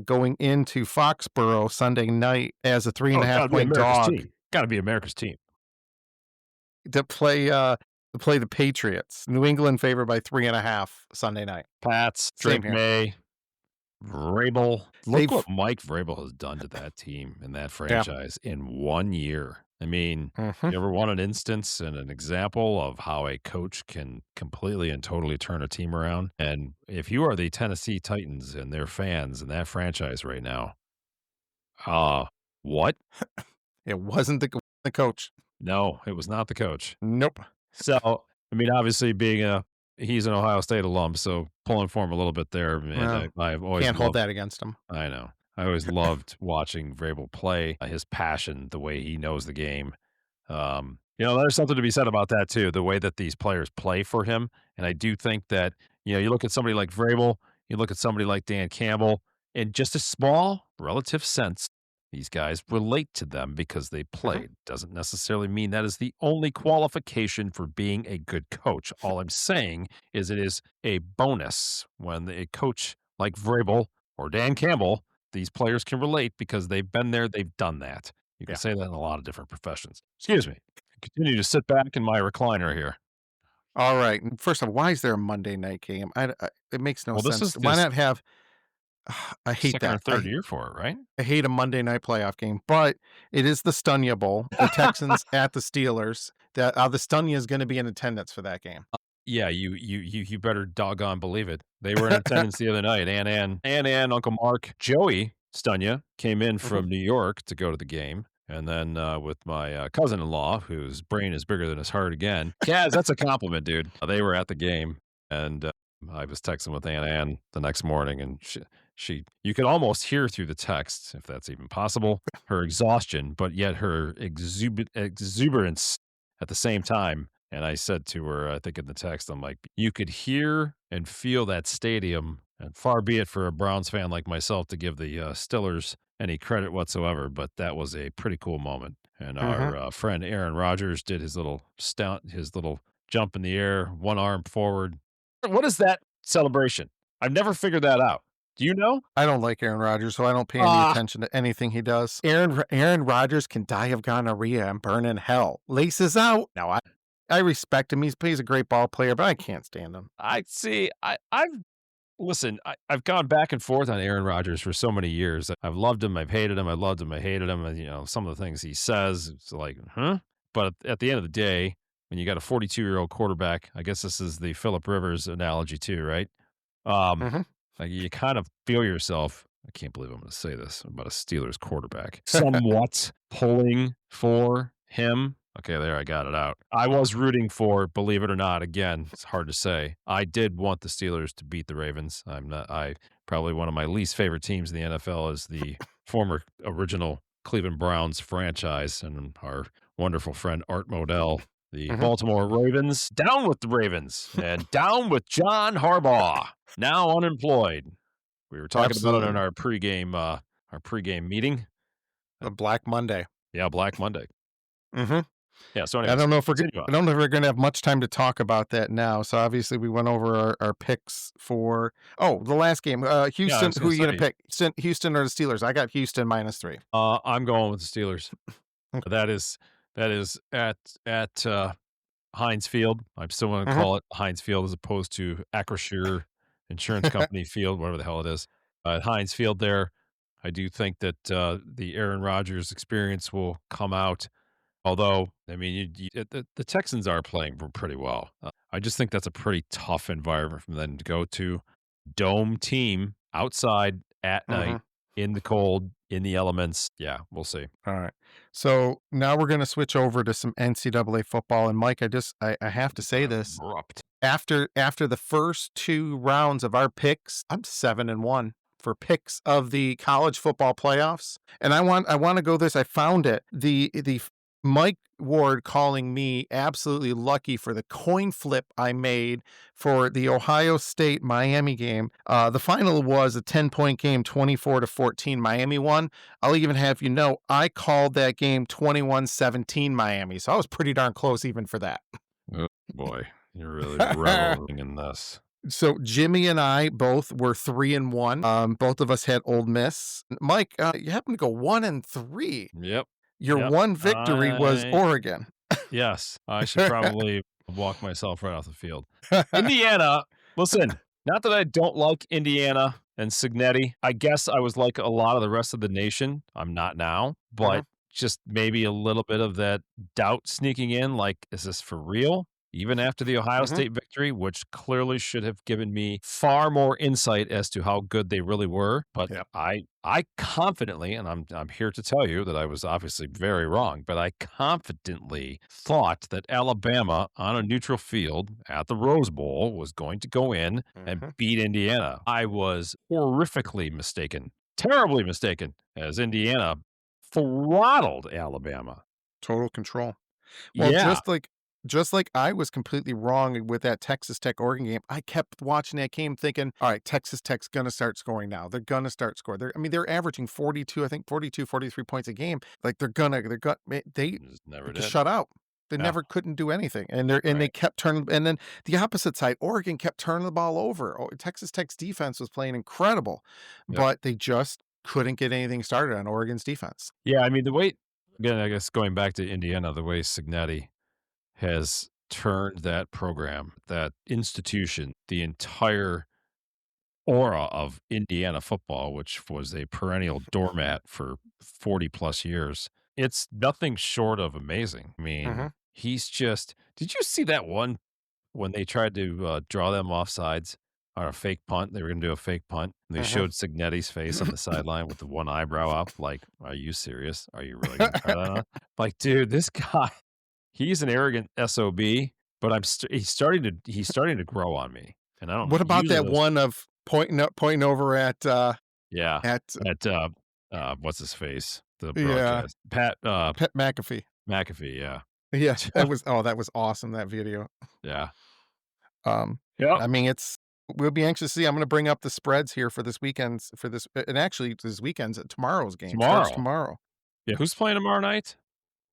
going into Foxborough Sunday night as a 3 and oh, a it's half gotta be point America's dog team. Gotta be America's team. to play the Patriots. New England favored by 3.5 Sunday night. Pats, Same Drake here. May, Vrabel. Look They've what Mike Vrabel has done to that team and that Yeah. franchise in 1 year. I mean, Mhm. you ever want an instance and an example of how a coach can completely and totally turn a team around? And if you are the Tennessee Titans and their fans and that franchise right now, uh, what? It wasn't the coach. No, it was not the coach. Nope. So, I mean, obviously he's an Ohio State alum, so pulling for him a little bit there, and Well, I've always can't hold loved that against him. I know. I always loved watching Vrabel play, his passion, the way he knows the game. There's something to be said about that too, the way that these players play for him. And I do think that, you look at somebody like Vrabel, you look at somebody like Dan Campbell, in just a small relative sense, these guys relate to them because they Mhm. played. Doesn't necessarily mean that is the only qualification for being a good coach. All I'm saying is it is a bonus when a coach like Vrabel or Dan Campbell, these players can relate because they've been there, they've done that. You can Yeah. say that in a lot of different professions. Excuse me. Continue to sit back in my recliner here. All right. First of all, why is there a Monday night game? It makes no Well, this sense. is Why this not have I hate second or that. third year for it, right? I hate a Monday night playoff game, but it is the Stunya Bowl, the Texans at the Steelers. The Stunya is gonna be in attendance for that game. Yeah, you better doggone believe it. They were in attendance the other night. Ann, Uncle Mark, Joey Stunya came in Mhm. from New York to go to the game. And then with my cousin-in-law, whose brain is bigger than his heart again. Kaz, that's a compliment, dude. They were at the game, and I was texting with Ann the next morning, and she you could almost hear through the text, if that's even possible, her exhaustion, but yet her exuberance at the same time. And I said to her, I think in the text, I'm like, you could hear and feel that stadium. And far be it for a Browns fan like myself to give the Stillers any credit whatsoever, but that was a pretty cool moment. And Mhm. our friend Aaron Rodgers did his little stunt, his little jump in the air, one arm forward. What is that celebration? I've never figured that out. Do you know? I don't like Aaron Rodgers, so I don't pay any Ah, attention to anything he does. Aaron Rodgers can die of gonorrhea and burn in hell. Laces out. Now I respect him. He's a great ball player, but I can't stand him. I see. I've Listen, I've gone back and forth on Aaron Rodgers for so many years. I've loved him, I've hated him, I loved him, I hated him, and some of the things he says, it's like, huh? But at the end of the day, when you got a 42-year-old quarterback, I guess this is the Philip Rivers analogy too, right? Um, Mhm. Like, you kind of feel yourself, I can't believe I'm gonna say this about a Steelers quarterback, somewhat pulling for him. Okay, there, I got it out. I was rooting for, believe it or not, again, it's hard to say. I did want the Steelers to beat the Ravens. I probably one of my least favorite teams in the NFL is the former original Cleveland Browns franchise, and our wonderful friend Art Modell, the Mhm. Baltimore Ravens. Down with the Ravens and down with John Harbaugh, now unemployed. We were talking about it in Absolutely. our pregame meeting. Uh, The Black Monday. yeah, Black Monday. Mhm. Yeah, so I anyways, don't know if we're continue on. I don't know if we're gonna have much time to talk about that now. So obviously we went over our picks for the last game. Yeah, I Houston, was who gonna are you gonna say, pick? Houston or the Steelers? I got Houston -3. I'm going with the Steelers. Mm, That is at Heinz Field. I'm still gonna mhm. call it Heinz Field as opposed to Acrisure Insurance Company Field, whatever the hell it is. Heinz Field there. I do think that, the Aaron Rodgers experience will come out. Although, I mean, the Texans are playing pretty well. I just think that's a pretty tough environment for them to go to. Dome team outside at night Mhm. in the cold, in the elements. Yeah, we'll see. All right. So now we're gonna switch over to some NCAA football. And Mike, I have to say this. Abrupt. After the first 2 rounds of our picks, I'm 7-1 for picks of the college football playoffs, and I wanna go this I found it. Mike Ward calling me absolutely lucky for the coin flip I made for the Ohio State-Miami game. The final was a 10-point game, 24-14. Miami won. I'll even have you know, I called that game 21-17 Miami, so I was pretty darn close even for that. Oh boy, you're really reveling in this. So Jimmy and I both were 3-1. Both of us had Old Miss. Mike, you happen to go 1-3. Yep, Your yep. one victory was I Oregon. Yes, I should probably walk myself right off the field. Indiana, listen, not that I don't like Indiana and Signetti. I guess I was like a lot of the rest of the nation. I'm not now, Mhm, but just maybe a little bit of that doubt sneaking in. Like, is this for real? Even after the Ohio mhm. State victory, which clearly should have given me far more insight as to how good they really were. But Yep. I confidently, and I'm here to tell you that I was obviously very wrong, but I confidently thought that Alabama on a neutral field at the Rose Bowl was going to go in and Mhm. beat Indiana. I was horrifically mistaken, terribly mistaken, as Indiana throttled Alabama. Total control. Well, Yeah. just like I was completely wrong with that Texas Tech Oregon game, I kept watching that game thinking, all right, Texas Tech's gonna start scoring now. They're gonna start scoring. They're averaging 42, I think 42, 43 points a game. Like they Just never just did. shut out. They Yeah. never couldn't do anything. And they Right. kept turning, and then the opposite side, Oregon kept turning the ball over. Texas Tech's defense was playing incredible, Yep. but they just couldn't get anything started on Oregon's defense. Yeah. I mean, the way, again, I guess going back to Indiana, the way Signetti has turned that program, that institution, the entire aura of Indiana football, which was a perennial doormat for 40 plus years. It's nothing short of amazing. I mean, Mhm. he's just, did you see that one when they tried to draw them off sides on a fake punt? They were going to do a fake punt. And they Mhm. showed Signetti's face on the sideline with the one eyebrow up. Like, are you serious? Are you really going to try that on? Like, dude, this guy, he's an arrogant SOB, but he's starting to grow on me. And I don't know. What about Usually that those, one of pointing over yeah, at at, what's his face? The yeah, broadcast. Pat, Pet McAfee. McAfee, yeah. Yeah, that was awesome, that video. Yeah. Um, Yep. I mean, we'll be anxious to see. I'm gonna bring up the spreads here and actually this weekend's tomorrow's game starts Tomorrow. tomorrow. Yeah, who's playing tomorrow night?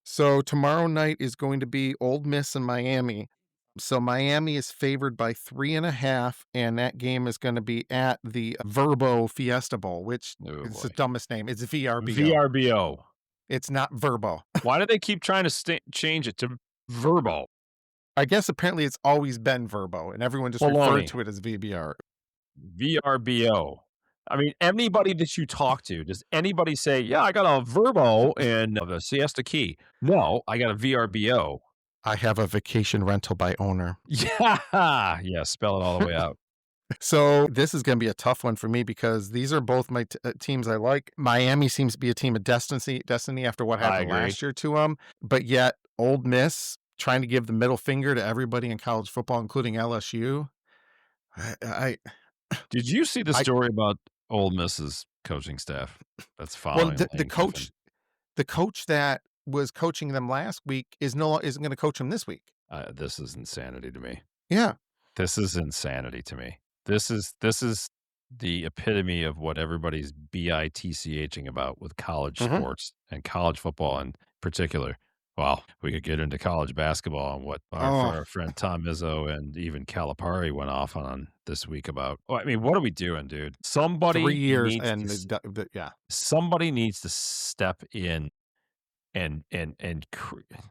So tomorrow night is going to be Old Miss and Miami. So Miami is favored by 3.5, and that game is gonna be at the Verbo Fiesta Bowl, which Oh, is the boy. dumbest name. It's VRBO. VRBO. It's not Verbo. Why do they keep trying to change it to Verbo? I guess apparently it's always been Verbo, and everyone just referred Baloney. to it as VBR. VRBO. I mean, anybody that you talk to, does anybody say, "Yeah, I got a Verbo and the Siesta Key"? No, I got a VRBO. I have a vacation rental by owner. Yeah. Yeah, spell it all the way out. So this is going to be a tough one for me because these are both my teams I like. Miami seems to be a team of destiny after what I happened agree. last year to them, but yet Old Miss trying to give the middle finger to everybody in college football, including LSU. I, Did you see the I story about Ole Miss's coaching staff that's well, following the Lane Kiffin? coach that was coaching them last week isn't going to coach them this week. This is insanity to me. Yeah. This is insanity to me. This is the epitome of what everybody's bitching about with college Hmm. sports and college football in particular. Well, we could get into college basketball and what Oh, our friend Tom Izzo and even Calipari went off on this week about. Well, I mean, what are we doing, dude? 3 years and yeah. Somebody needs to step in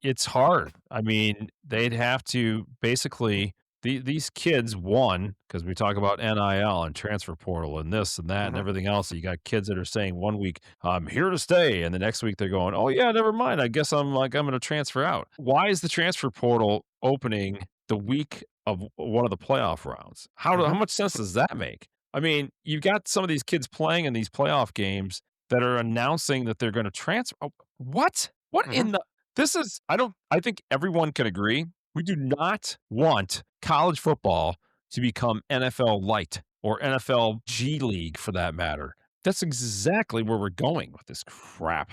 it's hard. I mean, they'd have to basically these kids, one, because we talk about NIL and transfer portal and this and that and Hmm. everything else. You got kids that are saying one week, I'm here to stay, and the next week they're going, oh yeah, never mind. I guess I'm gonna transfer out. Why is the transfer portal opening the week of one of the playoff rounds? How Hmm. much sense does that make? I mean, you've got some of these kids playing in these playoff games that are announcing that they're going to transfer. What? What Hmm. in the this is I think everyone can agree. We do not want college football to become NFL light or NFL G League for that matter. That's exactly where we're going with this crap.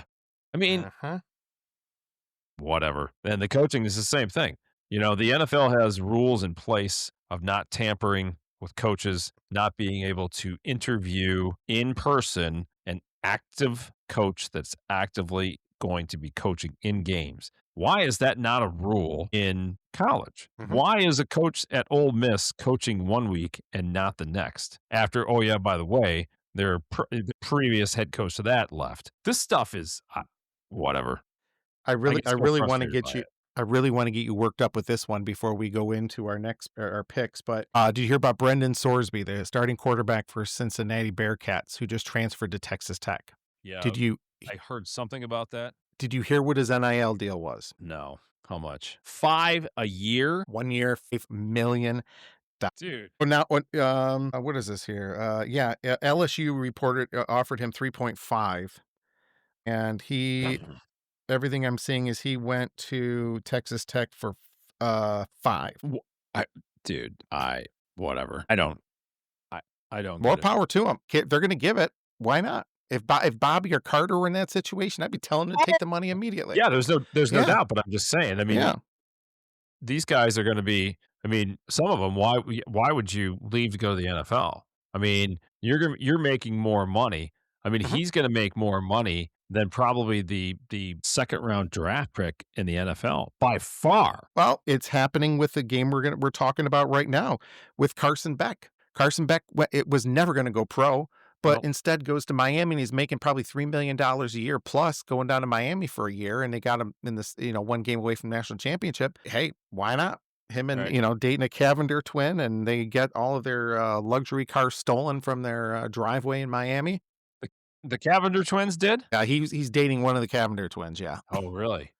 I mean, Hmm. whatever. And the coaching is the same thing. You know, the NFL has rules in place of not tampering with coaches, not being able to interview in person an active coach that's actively going to be coaching in games. Why is that not a rule in college? Hmm. Why is a coach at Ole Miss coaching one week and not the next? After, oh yeah, by the way, the previous head coach of that left. This stuff is whatever. I I get so really want to frustrated get by you. it. I really want to get you worked up with this one before we go into our next our picks. But did you hear about Brendan Sorsby, the starting quarterback for Cincinnati Bearcats, who just transferred to Texas Tech? Yeah, Did you I heard something about that. did you hear what his NIL deal was? No. How much? 5 a year? 1 year, 5 million. Dude. Oh, now what is this here? Yeah, LSU reported offered him 3.5, and he everything I'm seeing is he went to Texas Tech for 5. Wh I dude, I whatever. I I don't More get it. power to them. They're gonna give it. Why not? If Bobby or Carter were in that situation, I'd be telling them to take the money immediately. Yeah, there's no Yeah, doubt, but I'm just saying, I mean, yeah. these guys are gonna be I mean, some of them, why would you leave to go to the NFL? I mean, you're making more money. I mean, Mhm. he's gonna make more money than probably the second round draft pick in the NFL by far. Well, it's happening with the game we're talking about right now with Carson Beck. Carson Beck, it was never gonna go pro, but No, instead goes to Miami and he's making probably $3 million a year plus going down to Miami for a year, and they got him in this, 1 game away from national championship. Hey, why not? Him and, right? dating a Cavender twin, and they get all of their luxury cars stolen from their driveway in Miami. The the Cavender twins did? He's dating one of the Cavender twins. Yeah, Oh, really?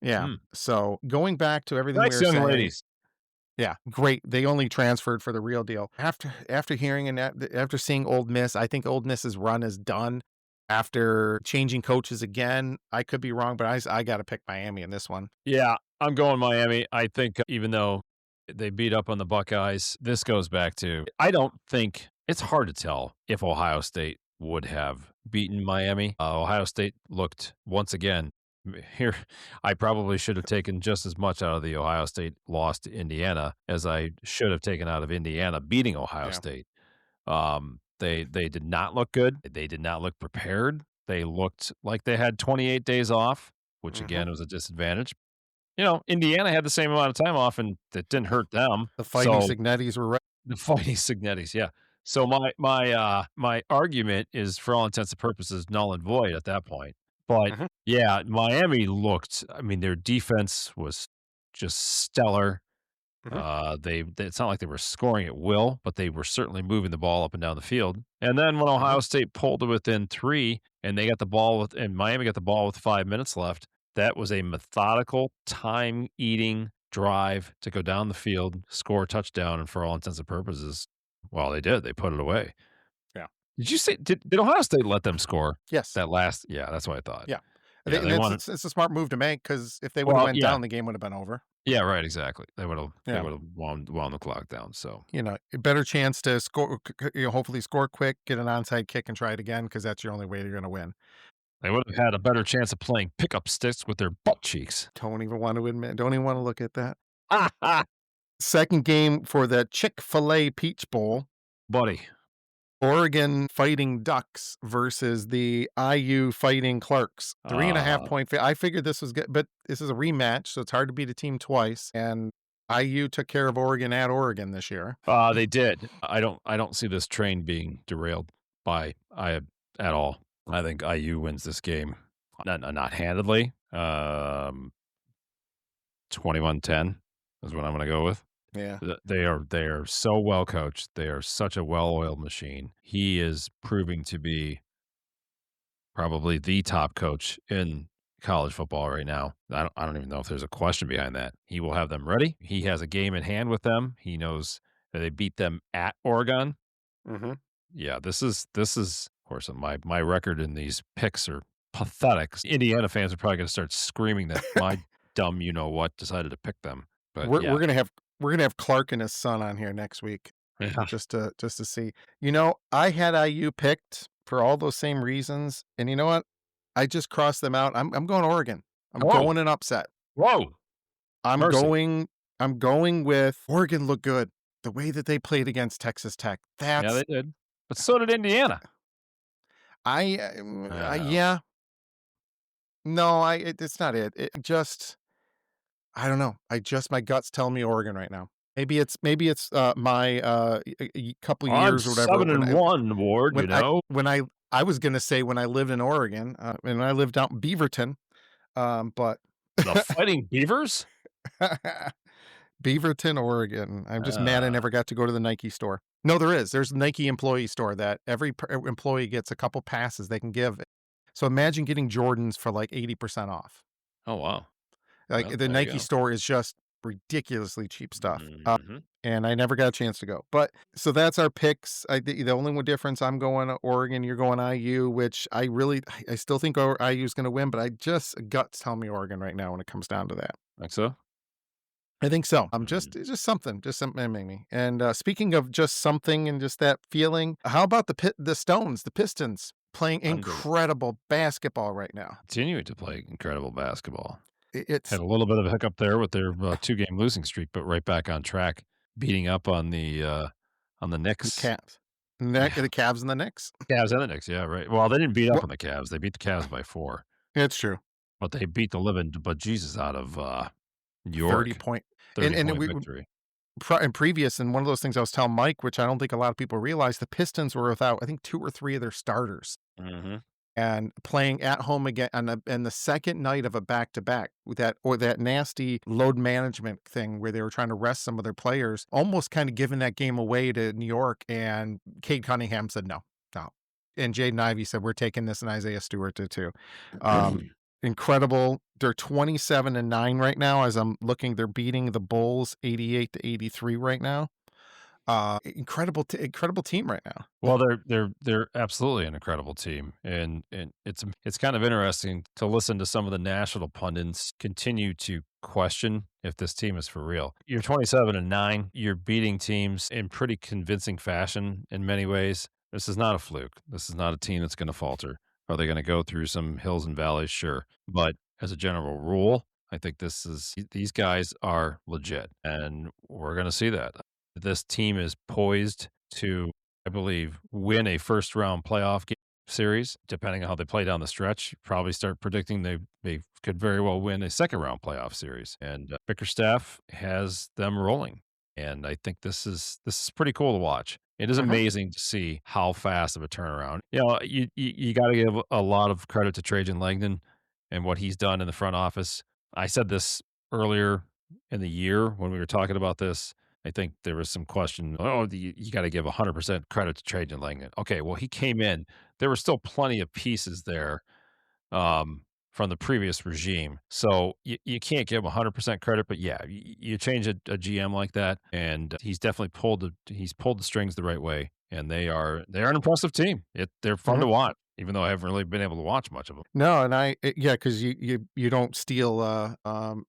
yeah. Hmm. So going back to everything we Nice were young saying. ladies. Yeah, great. They only transferred for the real deal. After hearing and after seeing Old Miss, I think Old Miss's run is done. After changing coaches again, I could be wrong, but I got to pick Miami in this one. Yeah, I'm going Miami. I think even though they beat up on the Buckeyes, this goes back to I don't think it's hard to tell if Ohio State would have beaten Miami. Ohio State looked once again here. I probably should have taken just as much out of the Ohio State loss to Indiana as I should have taken out of Indiana beating Ohio Yeah. State. They did not look good. They did not look prepared. They looked like they had 28 days off, which Hmm. again was a disadvantage. You know, Indiana had the same amount of time off, and it didn't hurt them. The Fighting So Signettis were right. the Fighting Signettis, yeah. So my argument is, for all intents and purposes, null and void at that point. But Hmm. yeah, Miami looked. I mean, their defense was just stellar. Hmm. It's not like they were scoring at will, but they were certainly moving the ball up and down the field. And then when Hmm. Ohio State pulled to within 3 and they got the ball and Miami got the ball with 5 minutes left, that was a methodical, time-eating drive to go down the field, score a touchdown, and for all intents and purposes, Well, they did. They put it away. Yeah. Did you say did Ohio State let them score Yes. that last? Yeah, that's what I thought. Yeah. Yeah, And they wanted. it's a smart move to make because if they would have Well, went yeah, down, the game would have been over. yeah, right, exactly. They Yeah. would have wound the clock down. So A better chance to score, hopefully score quick, get an onside kick, and try it again because that's your only way you're going to win. they would have had a better chance of playing pickup sticks with their butt cheeks. Don't even want to admit, don't even want to look at that. Ah, ah, Second game for the Chick-fil-A Peach Bowl. buddy. Oregon Fighting Ducks versus the IU Fighting Clarks. 3.5 Uh, point. I figured this was good, but this is a rematch, so it's hard to beat a team twice. And IU took care of Oregon at Oregon this year. they did. I don't see this train being derailed by I at all. I think IU wins this game. Not handedly. 21-10 is what I'm gonna go with. Yeah. They are so well coached. They are such a well-oiled machine. He is proving to be probably the top coach in college football right now. I don't even know if there's a question behind that. He will have them ready. He has a game in hand with them. He knows that they beat them at Oregon. Hmm. Yeah, this is of course my record in these picks are pathetic. Indiana fans are probably going to start screaming that my dumb you know what decided to pick them. But We're yeah, we're gonna have we're gonna have Clark and his son on here next week yeah. just to see. I had IU picked for all those same reasons, and you know what? I just crossed them out. I'm going Oregon. I'm Whoa, going an upset. whoa, I'm mercy. going I'm going with Oregon looked good. The way that they played against Texas Tech. Yeah, they That's did. But so did Indiana. Oh, yeah. No, it's not it. It just I don't know. My guts tell me Oregon right now. Maybe it's my a couple I'm years or whatever 7 and 1, Ward. when You know I was gonna say when I lived in Oregon, and I lived out in Beaverton, but the Fighting Beavers. Beaverton, Oregon. I'm just mad I Uh, never got to go to the Nike store. No, there is. There's a Nike employee store that every employee gets a couple passes they can give. So imagine getting Jordans for like 80% off. oh wow. Like Well, the there you Nike go. store is just ridiculously cheap stuff. Hmm. And I never got a chance to go. But so that's our picks. The only one difference I'm going to Oregon, you're going IU, which I still think IU is going to win, but I just guts tell me Oregon right now when it comes down to that. Think so? I think so. Mm, Just something that made me. And speaking of just something and just that feeling, how about the Stones, the Pistons, playing under incredible basketball right now? continuing to play incredible basketball. Had It's a little bit of a hiccup there with their 2-game losing streak, but right back on track, beating up on the the Knicks. Cavs, Yeah, the Cavs and the Knicks. Cavs and the Knicks. Yeah, right. Well, they didn't beat up Well, on the Cavs. They beat the Cavs by 4, it's true. but they beat the living bejesus out of 30 York. point. And 30-point victory. and previous and one of those things I was telling Mike, which I don't think a lot of people realize, the Pistons were without I think 2 or 3 of their starters. Mhm. And playing at home again on the second night of a back-to-back with that nasty load management thing where they were trying to rest some of their players, almost kinda giving that game away to New York, and Cade Cunningham said, "No, no." And Jaden Ivey said, "We're taking this," and Isaiah Stewart did too. Um, Incredible. They're 27-9 right now as I'm looking, they're beating the Bulls 88-83 right now. Incredible team right now. Well, they're absolutely an incredible team, and it's kind of interesting to listen to some of the national pundits continue to question if this team is for real. You're 27-9. You're beating teams in pretty convincing fashion in many ways. This is not a fluke. This is not a team that's going to falter. Are they going to go through some hills and valleys? Sure, but as a general rule, I think these guys are legit, and we're going to see that. This team is poised to, I believe, win a first round playoff series, depending on how they play down the stretch. You probably start predicting they could very well win a second round playoff series. And Bickerstaff has them rolling. And I think this is pretty cool to watch. It is Mhm, amazing to see how fast of a turnaround. You got to give a lot of credit to Trajan Langdon and what he's done in the front office. I said this earlier in the year when we were talking about this. I think there was some question. Oh, you got to give 100% credit to Trajan Langdon. Okay, well, he came in. There were still plenty of pieces there from the previous regime. So you can't give him 100% credit, but yeah, you change a GM like that, and he's definitely pulled the strings the right way, and they're an impressive team. They're fun Mhm. to watch, even though I haven't really been able to watch much of them. No, and yeah, because you don't steal,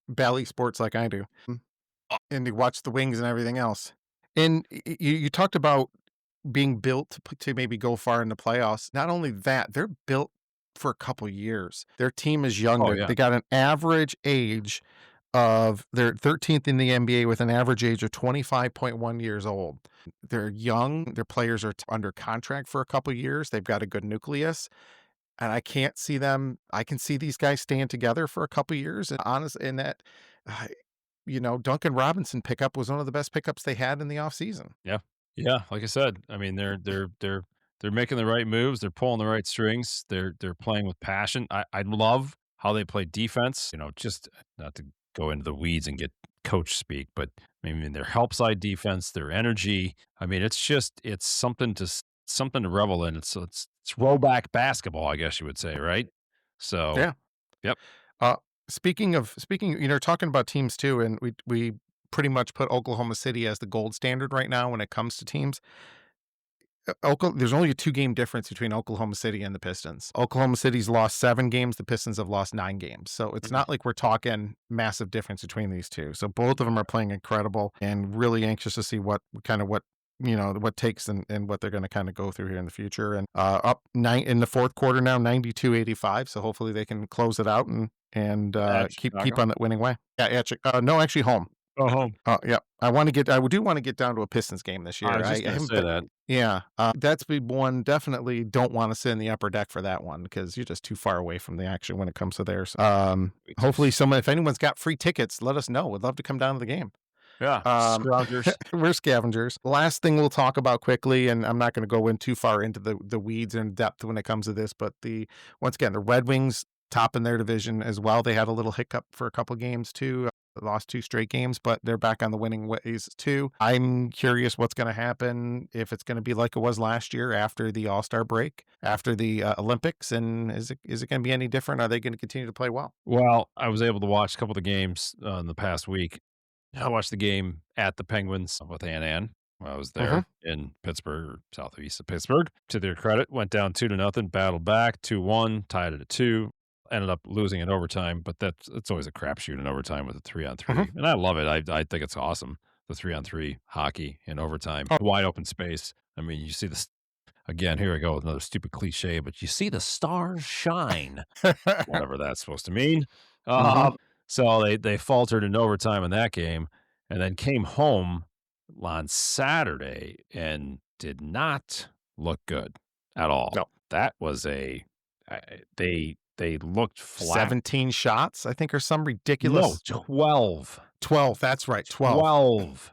Bally Sports like I do, and you watch the Wings and everything else. And you talked about being built to maybe go far in the playoffs. Not only that, they're built for a couple years. Their team is young. Oh yeah, They got an average age of they're 13th in the NBA with an average age of 25.1 years old. They're young. Their players are under contract for a couple years. They've got a good nucleus. And I can see these guys staying together for a couple years, and honest and that, uh, Duncan Robinson pickup was one of the best pickups they had in the offseason. yeah, yeah. Like I said, I mean, they're making the right moves. They're pulling the right strings. They're playing with passion. I love how they play defense. Just not to go into the weeds and get coach speak, but I mean their help side defense, their energy. I mean, it's something to revel in. It's throwback basketball, I guess you would say, right? So, Yeah. yep. Uh, speaking, talking about teams too, and we pretty much put Oklahoma City as the gold standard right now when it comes to teams. There's only a 2-game difference between Oklahoma City and the Pistons. Oklahoma City's lost 7 games, the Pistons have lost 9 games. So it's Mhm. not like we're talking massive difference between these 2. So both of them are playing incredible and really anxious to see what takes and what they're gonna kinda go through here in the future. And, up 9 in the 4th quarter now, 92-85, so hopefully they can close it out and At keep Chicago. on that winning way. Yeah, yeah, no, actually home. Go home. Yeah. I do wanna get down to a Pistons game this I year. was just I gonna haven't say been. that. Yeah, that's be one definitely don't wanna sit in the upper deck for that one because 'cause you're just too far away from the action when it comes to theirs. Hopefully someone if anyone's got free tickets, let us know. We'd love to come down to the game. Yeah, Um, scroungers. we're scavengers. Last thing we'll talk about quickly, and I'm not gonna go in too far into the weeds and depth when it comes to this, but once again, the Red Wings top in their division as well. They had a little hiccup for a couple games too. Lost 2 straight games, but they're back on the winning ways too. I'm curious what's gonna happen, if it's gonna be like it was last year after the All-Star break, after the, Olympics, and is it gonna be any different? Are they gonna continue to play well? Well, I was able to watch a couple of the games, in the past week. I watched the game at the Penguins with Ann. I was Mhm, there in Pittsburgh, or southeast of Pittsburgh. To their credit, went down 2 to nothing, battled back 2-1, tied it at 2, ended up losing in overtime, but it's always a crapshoot in overtime with a 3 on mhm. 3, and I love it. I think it's awesome, the 3 on 3 hockey in overtime, Oh, wide open space. I mean, you see this again, here we go with another stupid cliche, but you see the stars shine. Whatever that's supposed to mean. mhm. Um, so they faltered in overtime in that game, and then came home on Saturday and did not look good at all. No. That was they looked flat. 17 shots, I think, or some No, ridiculous 12. 12, that's right, 12. 12.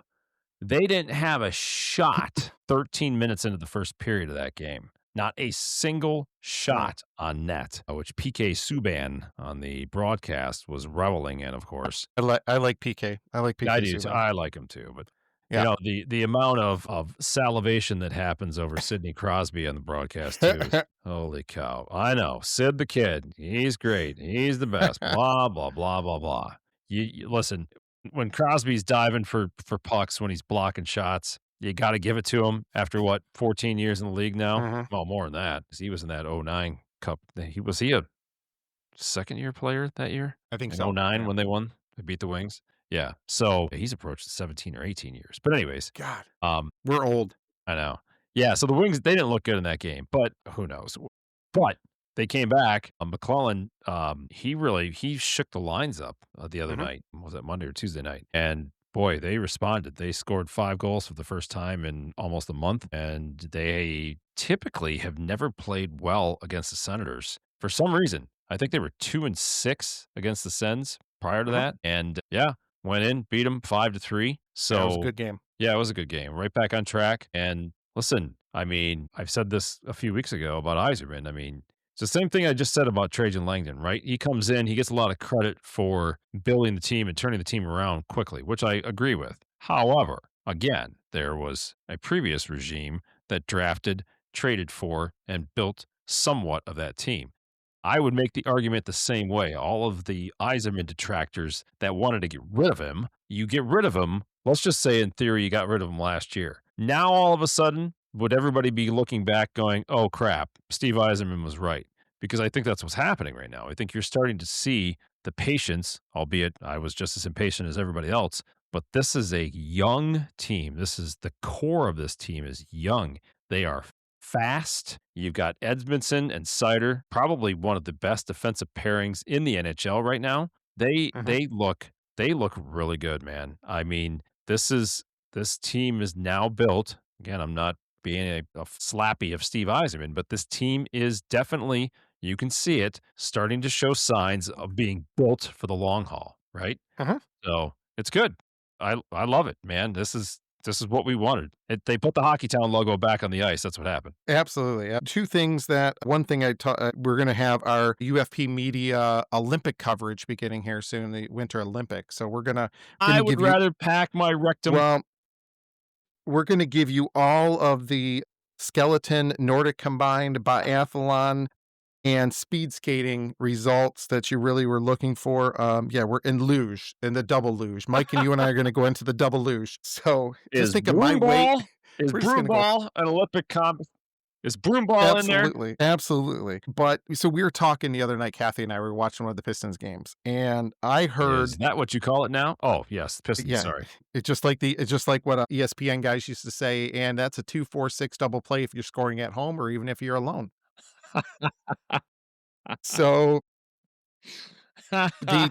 They didn't have a shot 13 minutes into the first period of that game. Not a single No. shot on net, which PK Subban on the broadcast was reveling in, of course. I like PK. I like I PK do too. Subban. I like him too, but Yeah. the amount of salivation that happens over Sidney Crosby on the broadcast too is holy cow. I know. Sid the kid, he's great. He's the best. Blah blah blah blah blah. You listen, when Crosby's diving for pucks when he's blocking shots, you got to give it to him after what 14 years in the league now. Mhm. Well, more than that, 'cause he was in that '09 cup. He a second year player that year I think in so, '09 yeah. when they beat the Wings. Yeah. So he's approached 17 or 18 years. But anyways, God, um, we're old. I know. Yeah. So the Wings, they didn't look good in that game, but who knows? But they came back. McClellan, he shook the lines up the other Mhm, night. Was that Monday or Tuesday night? And boy, they responded. They scored 5 goals for the first time in almost a month, and they typically have never played well against the Senators for some reason. I think they were 2-6 against the Sens prior to mhm. that, and yeah, went in, beat them 5-3. Yeah, it was a So good game. yeah, it was a good game. Right back on track. And listen, I mean, I've said this a few weeks ago about Iserman. I mean, it's the same thing I just said about Trajan Langdon, right? He comes in, he gets a lot of credit for building the team and turning the team around quickly, which I agree with. However, again, there was a previous regime that drafted, traded for, and built somewhat of that team. I would make the argument the same way. All of the Yzerman detractors that wanted to get rid of him, you get rid of him. Let's just say, in theory, you got rid of him last year. Now, all of a sudden, would everybody be looking back going, oh, crap, Steve Yzerman was right? Because I think that's what's happening right now. I think you're starting to see the patience, albeit I was just as impatient as everybody else. But this is a young team. This is the core of this team is young. They are fast. You've got Edmondson and Sider, probably one of the best defensive pairings in the NHL right now. They Mhm. they look they look really good, man. I mean, this team is now built. Again, I'm not being a slappy of Steve Yzerman, but this team is definitely, you can see it, starting to show signs of being built for the long haul, right? Mhm. So, it's good. I love it, man. This is what we wanted. They put the Hockey Town logo back on the ice. That's what happened. Absolutely. 2 things that one thing we're gonna have our UFP media Olympic coverage beginning here soon, the Winter Olympics. So I gonna would give you rather pack my rectum. well, we're gonna give you all of the skeleton, Nordic combined, biathlon, and speed skating results that you really were looking for. Yeah, we're in luge, in the double luge. Mike and you and I are gonna go into the double luge. So just Is think of my weight. broomball is We're just gonna go broomball an Olympic is broomball in there? absolutely, absolutely. But so we were talking the other night, Kathy and I were watching one of the Pistons games, and I Is heard, that what you call it now? Oh, yes, Pistons, yeah, sorry. it's just like what ESPN guys used to say, and that's a 2-4-6 double play if you're scoring at home or even if you're alone. So the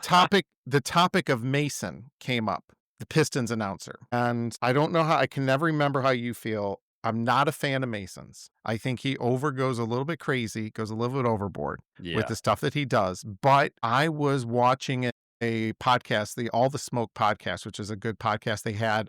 topic of Mason came up, the Pistons announcer, and I don't know how I can never remember how you feel. I'm not a fan of Mason's. I think he goes a little bit crazy, goes a little bit overboard with Yeah. the stuff that he does. But I was watching a podcast, the All the Smoke podcast, which is a good podcast. They had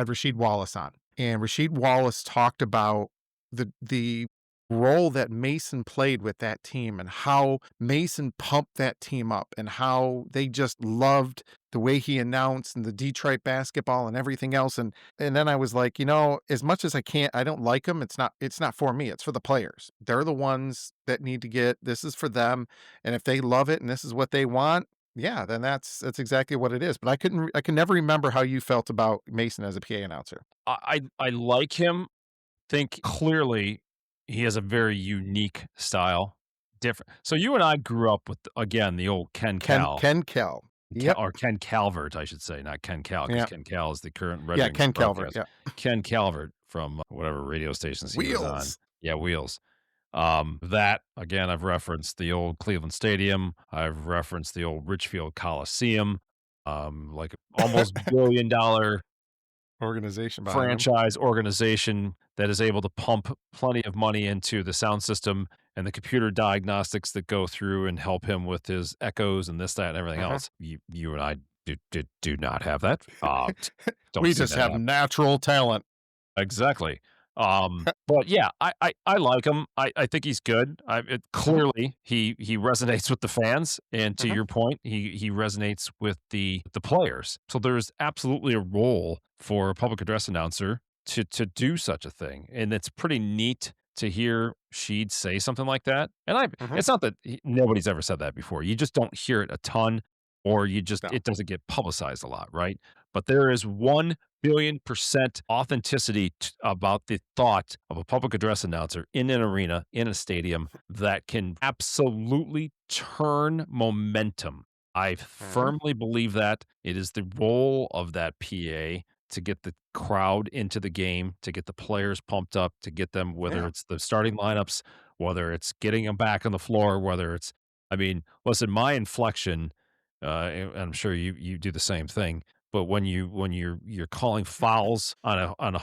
Rasheed Wallace on, and Rasheed Wallace talked about the role that Mason played with that team and how Mason pumped that team up and how they just loved the way he announced and the Detroit basketball and everything else. And then I was like, as much as I don't like him, it's not for me. It's for the players. They're the ones that need to get this is for them. And if they love it and this is what they want, yeah, then that's exactly what it is. But I can never remember how you felt about Mason as a PA announcer. I like him. Think clearly he has a very unique style. Different. So you and I grew up with, again, the old Ken Cal. Ken Kell. Yep. Or Ken Calvert, I should say, not Ken Cal, because Yeah. Ken Cal is the current Red Yeah, Wings Ken Calvert. broadcast. Yeah. Ken Calvert from whatever radio stations he was on. Wheels. Yeah, Wheels. That again, I've referenced the old Cleveland Stadium. I've referenced the old Richfield Coliseum. Like almost $1 billion Organization behind him. franchise organization that is able to pump plenty of money into the sound system and the computer diagnostics that go through and help him with his echoes and this, that, and everything Mhm. else. You and I do not have that. Don't We see just that have happen. natural talent. Exactly. But yeah, I like him. I think he's good. Mhm, Clearly he resonates with the fans, and to mhm, your point, he resonates with the players. So there's absolutely a role for a public address announcer to do such a thing, and it's pretty neat to hear Sheed say something like that. And mhm. it's not that nobody's ever said that before. You just don't hear it a ton, or No. it doesn't get publicized a lot, right? But there is 1,000,000,000% authenticity about the thought of a public address announcer in an arena, in a stadium, that can absolutely turn momentum. I Mhm, firmly believe that it is the role of that PA to get the crowd into the game, to get the players pumped up, to get them, whether yeah. it's the starting lineups, whether it's getting them back on the floor, whether it's, I mean, listen, my inflection, and I'm sure you do the same thing. But when you're calling fouls on the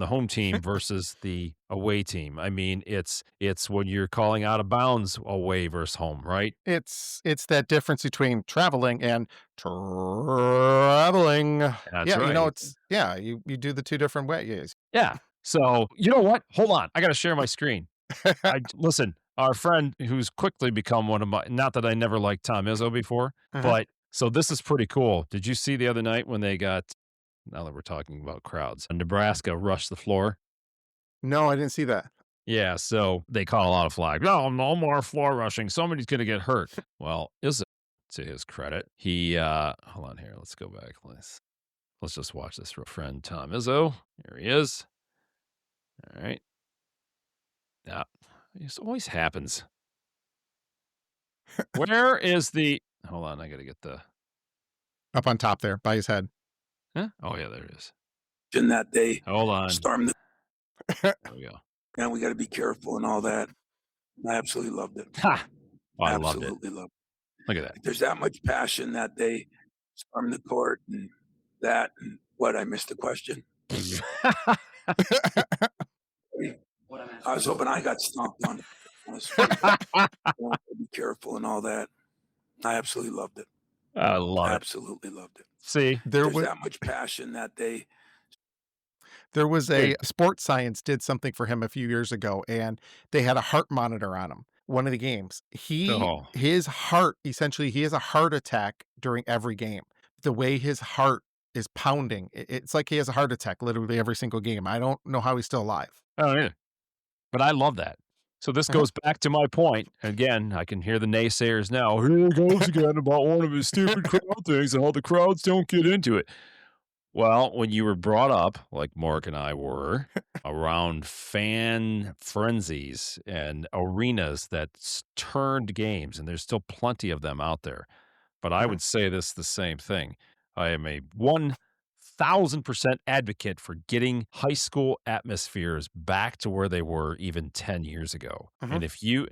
home team versus the away team, I mean, it's when you're calling out of bounds away versus home, right? It's that difference between traveling and traveling. That's Yeah, right. you do the 2 different ways. Yeah. So you know what? Hold on, I got to share my screen. Listen, our friend who's quickly become one of my, not that I never liked Tom Izzo before, Mhm. but so this is pretty cool. Did you see the other night when they got, now that we're talking about crowds, Nebraska rushed the floor? No, I didn't see that. Yeah, so they caught a lot of flack. No, no more floor rushing. Somebody's gonna get hurt. Well, Izzo, to his credit, he hold on here. Let's go back. Let's just watch this real friend Tom Izzo. Here he is. All right. Yeah. This always happens. Where is the hold on, I gotta get the Up on top there by his head. huh? Oh yeah, there it is. In that they Hold on. stormed the There we go. and we gotta be careful and all that. I absolutely loved it. Ha! Oh, I loved it. Absolutely loved Look at it. There's that much passion that they stormed the court and that and what, I missed the question? that. I was hoping I got stomped on, to be honest with you. Be careful and all that. I absolutely loved it. I love it. Absolutely loved it. See, There There's was that much passion that they a sports science did something for him a few years ago, and they had a heart monitor on him. One of the games, oh, his heart essentially he has a heart attack during every game. The way his heart is pounding, it's like he has a heart attack literally every single game. I don't know how he's still alive. I don't either. But I love that. So this Uh-huh. goes back to my point. Again, I can hear the naysayers now. Here he goes again about one of his stupid crowd things and all the crowds don't get into it. Well, when you were brought up, like Mark and I were, around fan frenzies and arenas that turned games, and there's still plenty of them out there. But I Uh-huh. would say this the same thing. I am a 1,000% advocate for getting high school atmospheres back to where they were even 10 years ago. Uh-huh. And if you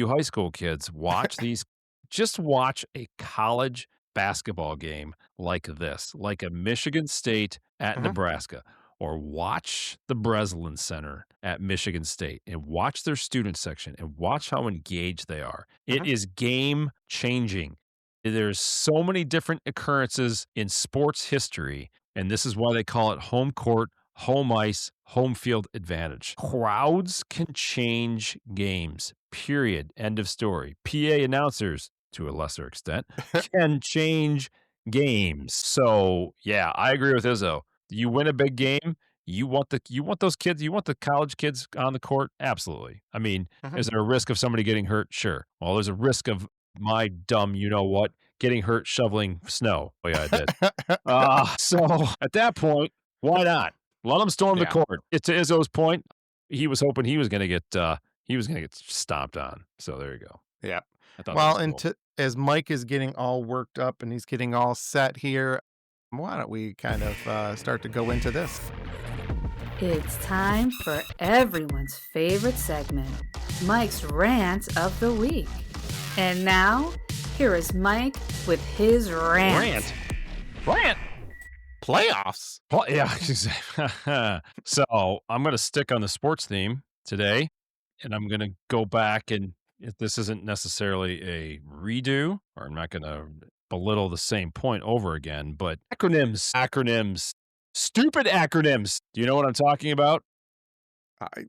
high school kids watch these, just watch a college basketball game like this, like a Michigan State at Uh-huh. Nebraska, or watch the Breslin Center at Michigan State and watch their student section and watch how engaged they are. It Uh-huh. is game changing. There's so many different occurrences in sports history, and this is why they call it home court, home ice, home field advantage. Crowds can change games, period. End of story. PA announcers, to a lesser extent, can change games. So, yeah, I agree with Izzo. You win a big game, you want those kids, you want the college kids on the court? Absolutely. I mean, Uh-huh. is there a risk of somebody getting hurt? Sure. Well, there's a risk of my dumb, you know what, getting hurt shoveling snow. Oh, yeah, I did. So at that point, why not? Let them storm the Yeah. court. It's to Izzo's point. He was hoping he was gonna get stomped on. So there you go. Yeah. I thought that Well, was and cool. as Mike is getting all worked up and he's getting all set here, why don't we kind of start to go into this? It's time for everyone's favorite segment, Mike's Rant of the Week. And now, here is Mike with his rant. Rant. Playoffs. Well, yeah. So I'm going to stick on the sports theme today, and I'm going to go back and this isn't necessarily a redo, or I'm not going to belittle the same point over again, but acronyms, stupid acronyms. Do you know what I'm talking about?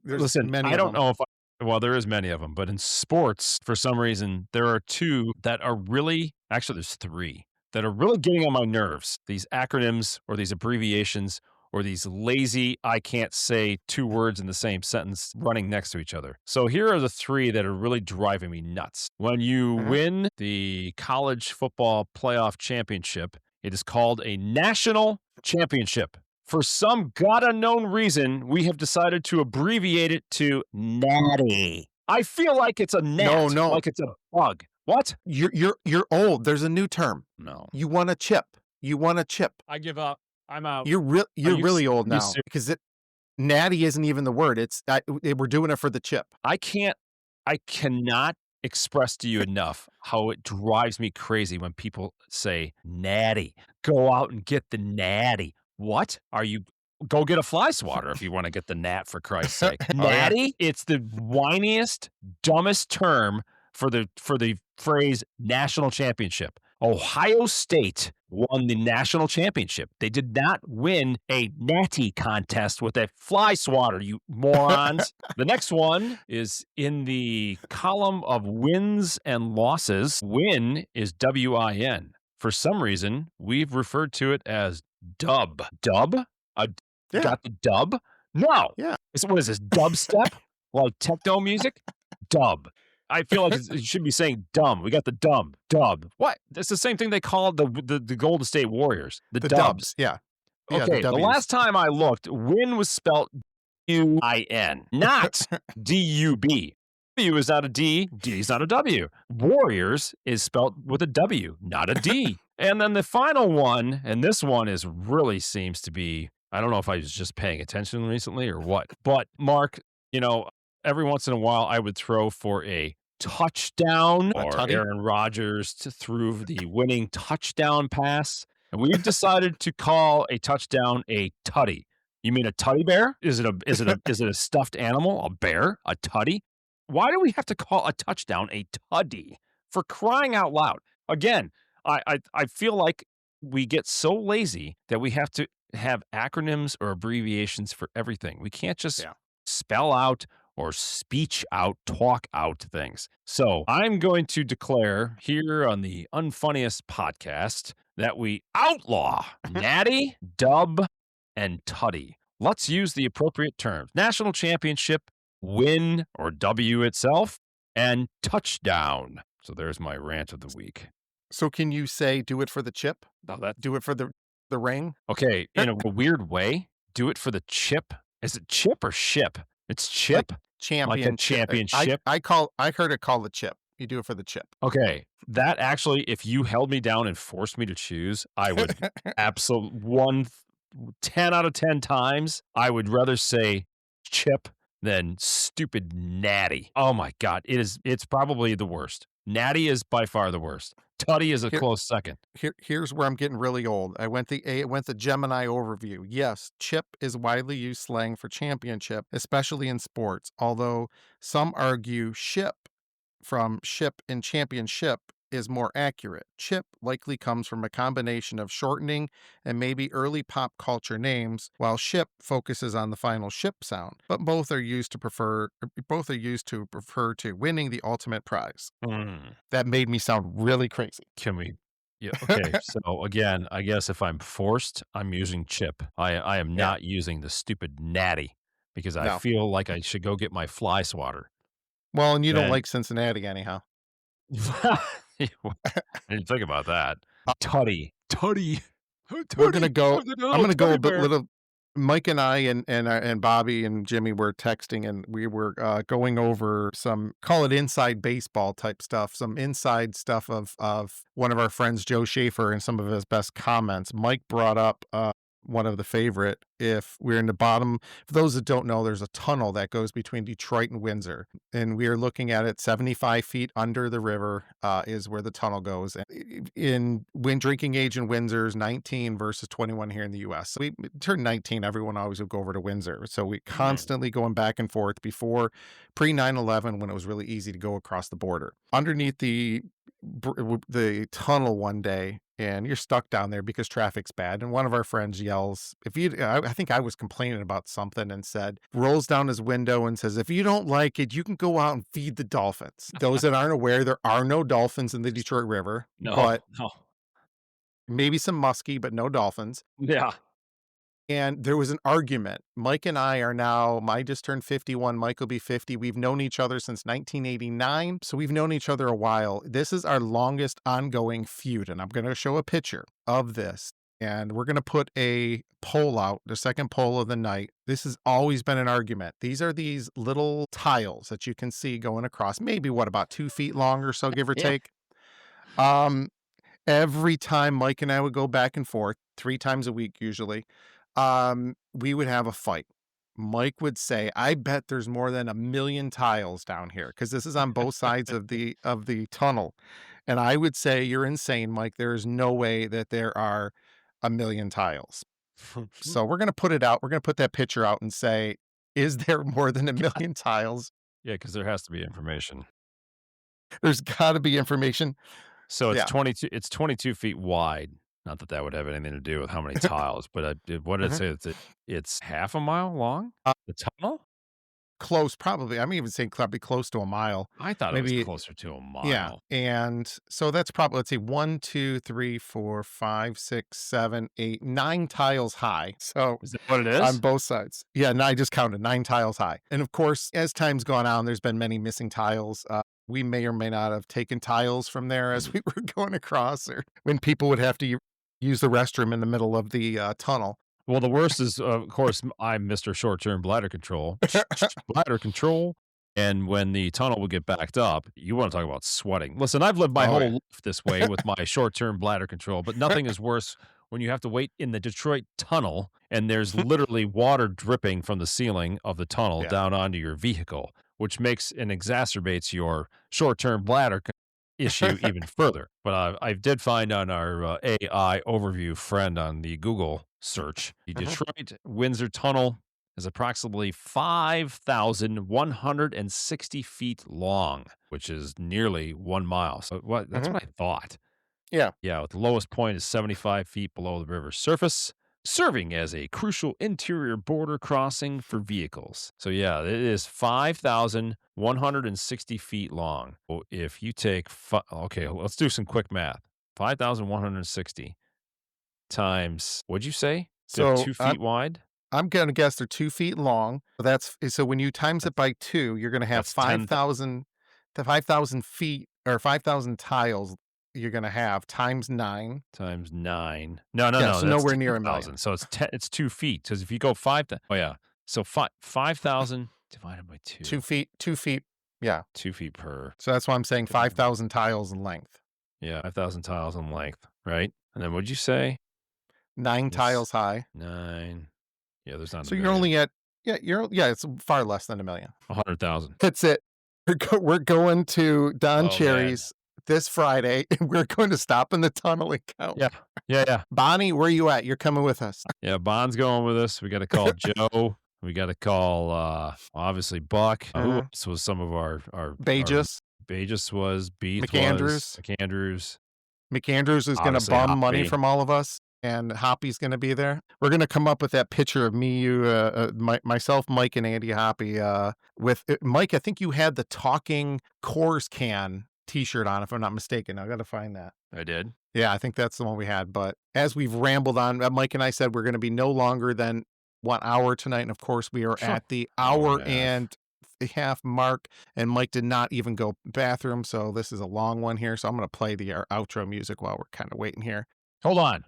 There's Listen, many I of don't them. know if well, there is many of them, but in sports, for some reason, there are two that are really actually, there's three that are really getting on my nerves. These acronyms or these abbreviations or these lazy, I can't say two words in the same sentence running next to each other. So here are the three that are really driving me nuts. When you Uh-huh. win the college football playoff championship, it is called a national championship. For some god unknown reason, we have decided to abbreviate it to natty. I feel like it's a No, gnat, no. like it's a bug. What? You're old. There's a new term. No. You want a chip. You want a chip. I give up. I'm out. You're you really old you now because natty isn't even the word. It's we're doing it for the chip. I cannot express to you enough how it drives me crazy when people say natty. Go out and get the natty. What? Are you go get a fly swatter if you want to get the gnat for Christ's sake. Oh, yeah. Natty? It's the whiniest, dumbest term for the phrase national championship. Ohio State won the national championship. They did not win a natty contest with a fly swatter, you morons. The next one is in the column of wins and losses. Win is WIN. For some reason, we've referred to it as dub. Dub? Yeah. Got the dub? No. Yeah. What is this, dubstep? Like techno music, dub. I feel like it should be saying dumb. We got the dumb, dub. What? That's the same thing they called the Golden State Warriors, the The dubs. dubs, yeah. Yeah, the Okay, the W's. last time I looked, win was spelled U-I-N, not D-U-B. W is not a D, D is not a W. Warriors is spelled with a W, not a D. And then the final one, and this one is really seems to be, I don't know if I was just paying attention recently or what, but Mark, every once in a while I would throw for a touchdown or tutty? Aaron Rodgers threw the winning touchdown pass. And we've decided to call a touchdown a tutty. You mean a tutty bear? Is it a stuffed animal? A bear? A tutty? Why do we have to call a touchdown a tutty? For crying out loud. Again, I feel like we get so lazy that we have to have acronyms or abbreviations for everything. We can't just spell out or speech out, talk out things. So I'm going to declare here on the Unfunniest podcast that we outlaw natty, dub, and tutty. Let's use the appropriate terms. National championship, win or W itself, and touchdown. So there's my rant of the week. So can you say do it for the chip? Do it for the ring? Okay, in a weird way, do it for the chip. Is it chip or ship? It's chip? Like championship. Like a championship? I heard it called the chip. You do it for the chip. Okay, that actually, if you held me down and forced me to choose, I would absolutely 10 out of 10 times, I would rather say chip than stupid natty. Oh my God, it's probably the worst. Natty is by far the worst. Tutty is a close second. Here's where I'm getting really old. I went the Gemini overview. Yes, chip is widely used slang for championship, especially in sports, although some argue ship from ship and championship is more accurate. Chip likely comes from a combination of shortening and maybe early pop culture names, while ship focuses on the final ship sound. But both are used to refer to winning the ultimate prize. That made me sound really crazy. Can we? Yeah. Okay. So again, I guess if I'm forced, I'm using chip. I am not using the stupid natty because I feel like I should go get my fly swatter. Well, and you don't like Cincinnati anyhow. I didn't think about that. Tutty. We're gonna go. I'm gonna go a bit little. Mike and I and Bobby and Jimmy were texting, and we were going over some, call it inside baseball type stuff, some inside stuff of one of our friends, Joe Schaefer, and some of his best comments. Mike brought up one of the favorite. If we're in the bottom, for those that don't know, there's a tunnel that goes between Detroit and Windsor, and we are looking at it 75 feet under the river is where the tunnel goes. In drinking age in Windsor is 19 versus 21 here in the U.S. So we turned 19, everyone always would go over to Windsor. So we constantly going back and forth before pre 9/11 when it was really easy to go across the border. Underneath the tunnel one day, and you're stuck down there because traffic's bad. And one of our friends yells, I think I was complaining about something, and rolls down his window and says, if you don't like it, you can go out and feed the dolphins. Those that aren't aware, there are no dolphins in the Detroit River. No. Maybe some muskie, but no dolphins. Yeah. And there was an argument. Mike and I I just turned 51. Mike will be 50. We've known each other since 1989. So we've known each other a while. This is our longest ongoing feud. And I'm going to show a picture of this. And we're going to put a poll out, the second poll of the night. This has always been an argument. These are these little tiles that you can see going across, maybe about 2 feet long or so, give or take. Every time Mike and I would go back and forth, 3 times a week usually, we would have a fight. Mike would say, I bet there's more than 1 million tiles down here, because this is on both sides of the tunnel. And I would say, you're insane, Mike. There is no way that there are 1 million tiles. So we're going to put it out. We're going to put that picture out and say, is there more than 1 million tiles? Yeah, because there has to be information. There's got to be information. So it's 22. It's 22 feet wide. Not that that would have anything to do with how many tiles, but what did it say? It's half a mile long? The tunnel? close, probably. I'm even saying probably close to a mile. I thought it was Maybe, closer to a yeah. mile. And so that's probably, let's see, 1, 2, 3, 4, 5, 6, 7, 8, 9 tiles high. So Is that what it on is? both sides. Yeah, and I just counted 9 tiles high. And of course, as time's gone on, there's been many missing tiles. We may or may not have taken tiles from there as we were going across, or when people would have to use the restroom in the middle of the tunnel. Well, the worst is, of course, I'm Mr. Short-term bladder control. Bladder control. And when the tunnel would get backed up, you want to talk about sweating. Listen, I've lived my Oh, whole yeah. life this way with my short-term bladder control, but nothing is worse when you have to wait in the Detroit tunnel and there's literally water dripping from the ceiling of the tunnel Yeah. down onto your vehicle, which makes and exacerbates your short-term bladder issue even further. But I did find on our AI overview friend on the Google search, the Detroit Windsor Tunnel is approximately 5,160 feet long, which is nearly 1 mile. So that's what I thought. Yeah. Yeah, the lowest point is 75 feet below the river's surface, serving as a crucial interior border crossing for vehicles. So yeah, it is 5,160 feet long. Well, if you take, okay, let's do some quick math. 5,160 times, what'd you say? They're So 2 feet wide? I'm going to guess they're 2 feet long. So when you times it by 2, you're going to have That's 10 5,000 to 5,000 feet or 5,000 tiles you're going to have times 9. Times 9. No, Yeah, no, so that's nowhere near a 10,000. million. So it's 2 feet. Because if you go oh yeah. So 5,000 divided by 2. 2 feet, 2 feet. Yeah. 2 feet per. So that's why I'm saying 5,000 tiles in length. Yeah, 5,000 tiles in length, right? And then what'd you say? 9 It's tiles high. 9. Yeah, there's not So a you're million. only at, it's far less than a million. 100,000. That's it. We're going to Don Oh, Cherry's this Friday, and we're going to stop in the tunnel and count. Yeah. Bonnie, where you at? You're coming with us. Yeah, Bond's going with us. We got to call Joe. We got to call, obviously, Buck. Who else was some of our Bajus. Bajus was, Beath McAndrews. McAndrews. McAndrews is going to Obviously, bum money Hoppy. from all of us, and Hoppy's going to be there. We're going to come up with that picture of me, you, myself, Mike, and Andy Hoppy. With Mike, I think you had the talking Coors can T-shirt on, if I'm not mistaken. I got to find that. I did. Yeah, I think that's the one we had. But as we've rambled on, Mike and I said we're going to be no longer than 1 hour tonight, and of course we are at the hour and a half mark, and Mike did not even go bathroom, so this is a long one here. So I'm going to play our outro music while we're kind of waiting here. Hold on.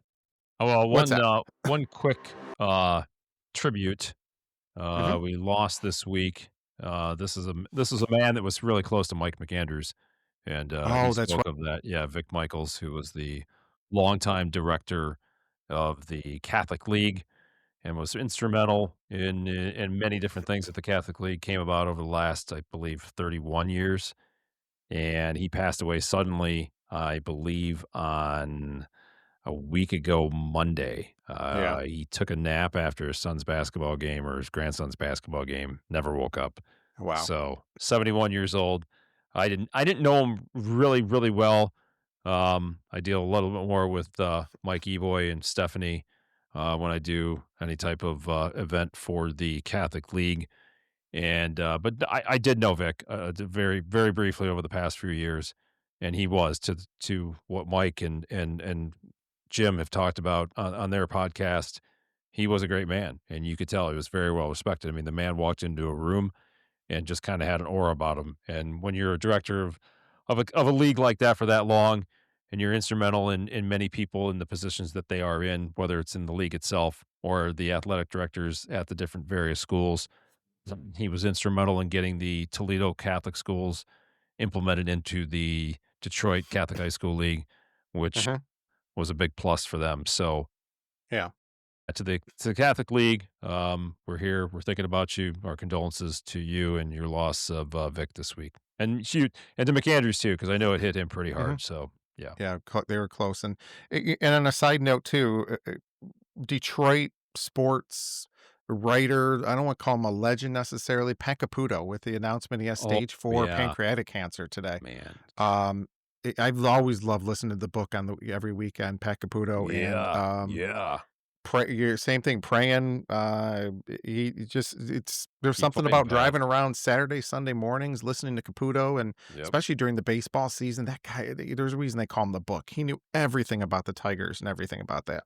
Oh, well, What's that? one quick tribute. We lost this week. This is a man that was really close to Mike McAndrews, and he That's spoke right. of that. Yeah, Vic Michaels, who was the longtime director of the Catholic League and was instrumental in many different things that the Catholic League came about over the last, I believe, 31 years. And he passed away suddenly, I believe, on a week ago Monday. He took a nap after his son's basketball game or his grandson's basketball game, never woke up. Wow. So 71 years old. I didn't know him really, really well. I deal a little bit more with Mike Evoy and Stephanie when I do any type of event for the Catholic League. And but I did know Vic very, very briefly over the past few years, and he was to what Mike and Jim have talked about on their podcast. He was a great man, and you could tell he was very well respected. I mean, the man walked into a room and just kind of had an aura about him. And when you're a director of a league like that for that long, and you're instrumental in many people in the positions that they are in, whether it's in the league itself or the athletic directors at the different various schools, he was instrumental in getting the Toledo Catholic schools implemented into the Detroit Catholic High School League, which was a big plus for them. So, Yeah. to the Catholic League, we're here. We're thinking about you. Our condolences to you and your loss of Vic this week, and to McAndrews too, because I know it hit him pretty hard. So, yeah. Yeah, they were close. And on a side note too, Detroit sports writer, I don't want to call him a legend necessarily, Pat Caputo, with the announcement he has stage 4 pancreatic cancer today. Man. I've always loved listening to the book on every weekend, Pat Caputo. Yeah. And Yeah. Same thing, praying. He just there's Keep something fighting, about pal. driving around Saturday, Sunday mornings, listening to Caputo, and Yep. especially during the baseball season. That guy, there's a reason they call him the Book. He knew everything about the Tigers and everything about that.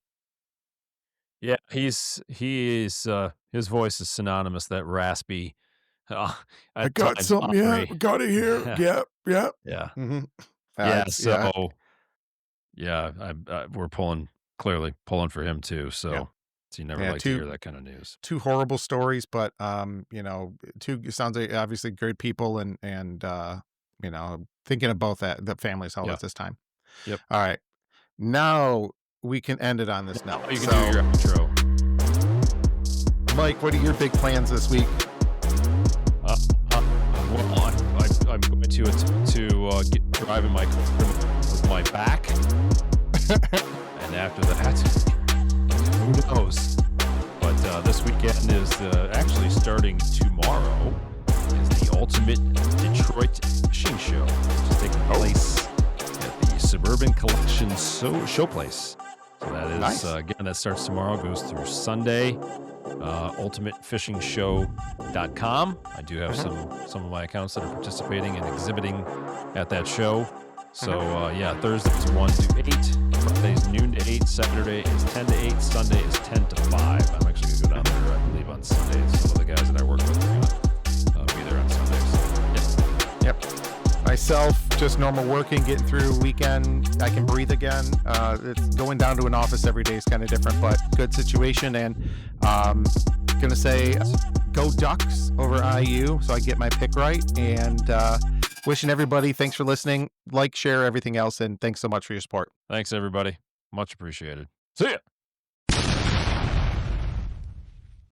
Yeah, his voice is synonymous, that raspy, uh, I at got times something. Yeah, operate. we got it here. Yep, yep. Yeah. hmm Yeah, it's yeah, so, yeah, we're clearly pulling for him too, yeah, so you never yeah. like to hear that kinda news. Two horrible stories, but two sounds like obviously great people, and thinking of both the families all Yeah. at this time. Yep. All right, now we can end it on this note. You can So, do your outro. Mike, what are your big plans this week? Well, I'm going to get driving my car with my back, and after that, who knows? But this weekend is actually starting tomorrow. Is the Ultimate Detroit Fishing Show, which is taking place at the Suburban Collection Showplace. So that is Nice. again, that starts tomorrow, goes through Sunday. ultimatefishing.show.com. I do have some of my accounts that are participating and exhibiting at that show. So Thursday is 1 to 8, Friday is noon to 8, Saturday is 10 to 8, Sunday is 10 to 5. I'm actually going to go down there, I believe, on Sundays. Some of the guys that I work with are going to be there on Sundays. Yep. Myself, just normal working, getting through weekend. I can breathe again. It's going down to an office every day is kind of different, but good situation. And gonna say, go Ducks over IU, so I get my pick right. And wishing everybody thanks for listening. Like, share, everything else, and thanks so much for your support. Thanks, everybody. Much appreciated. See ya.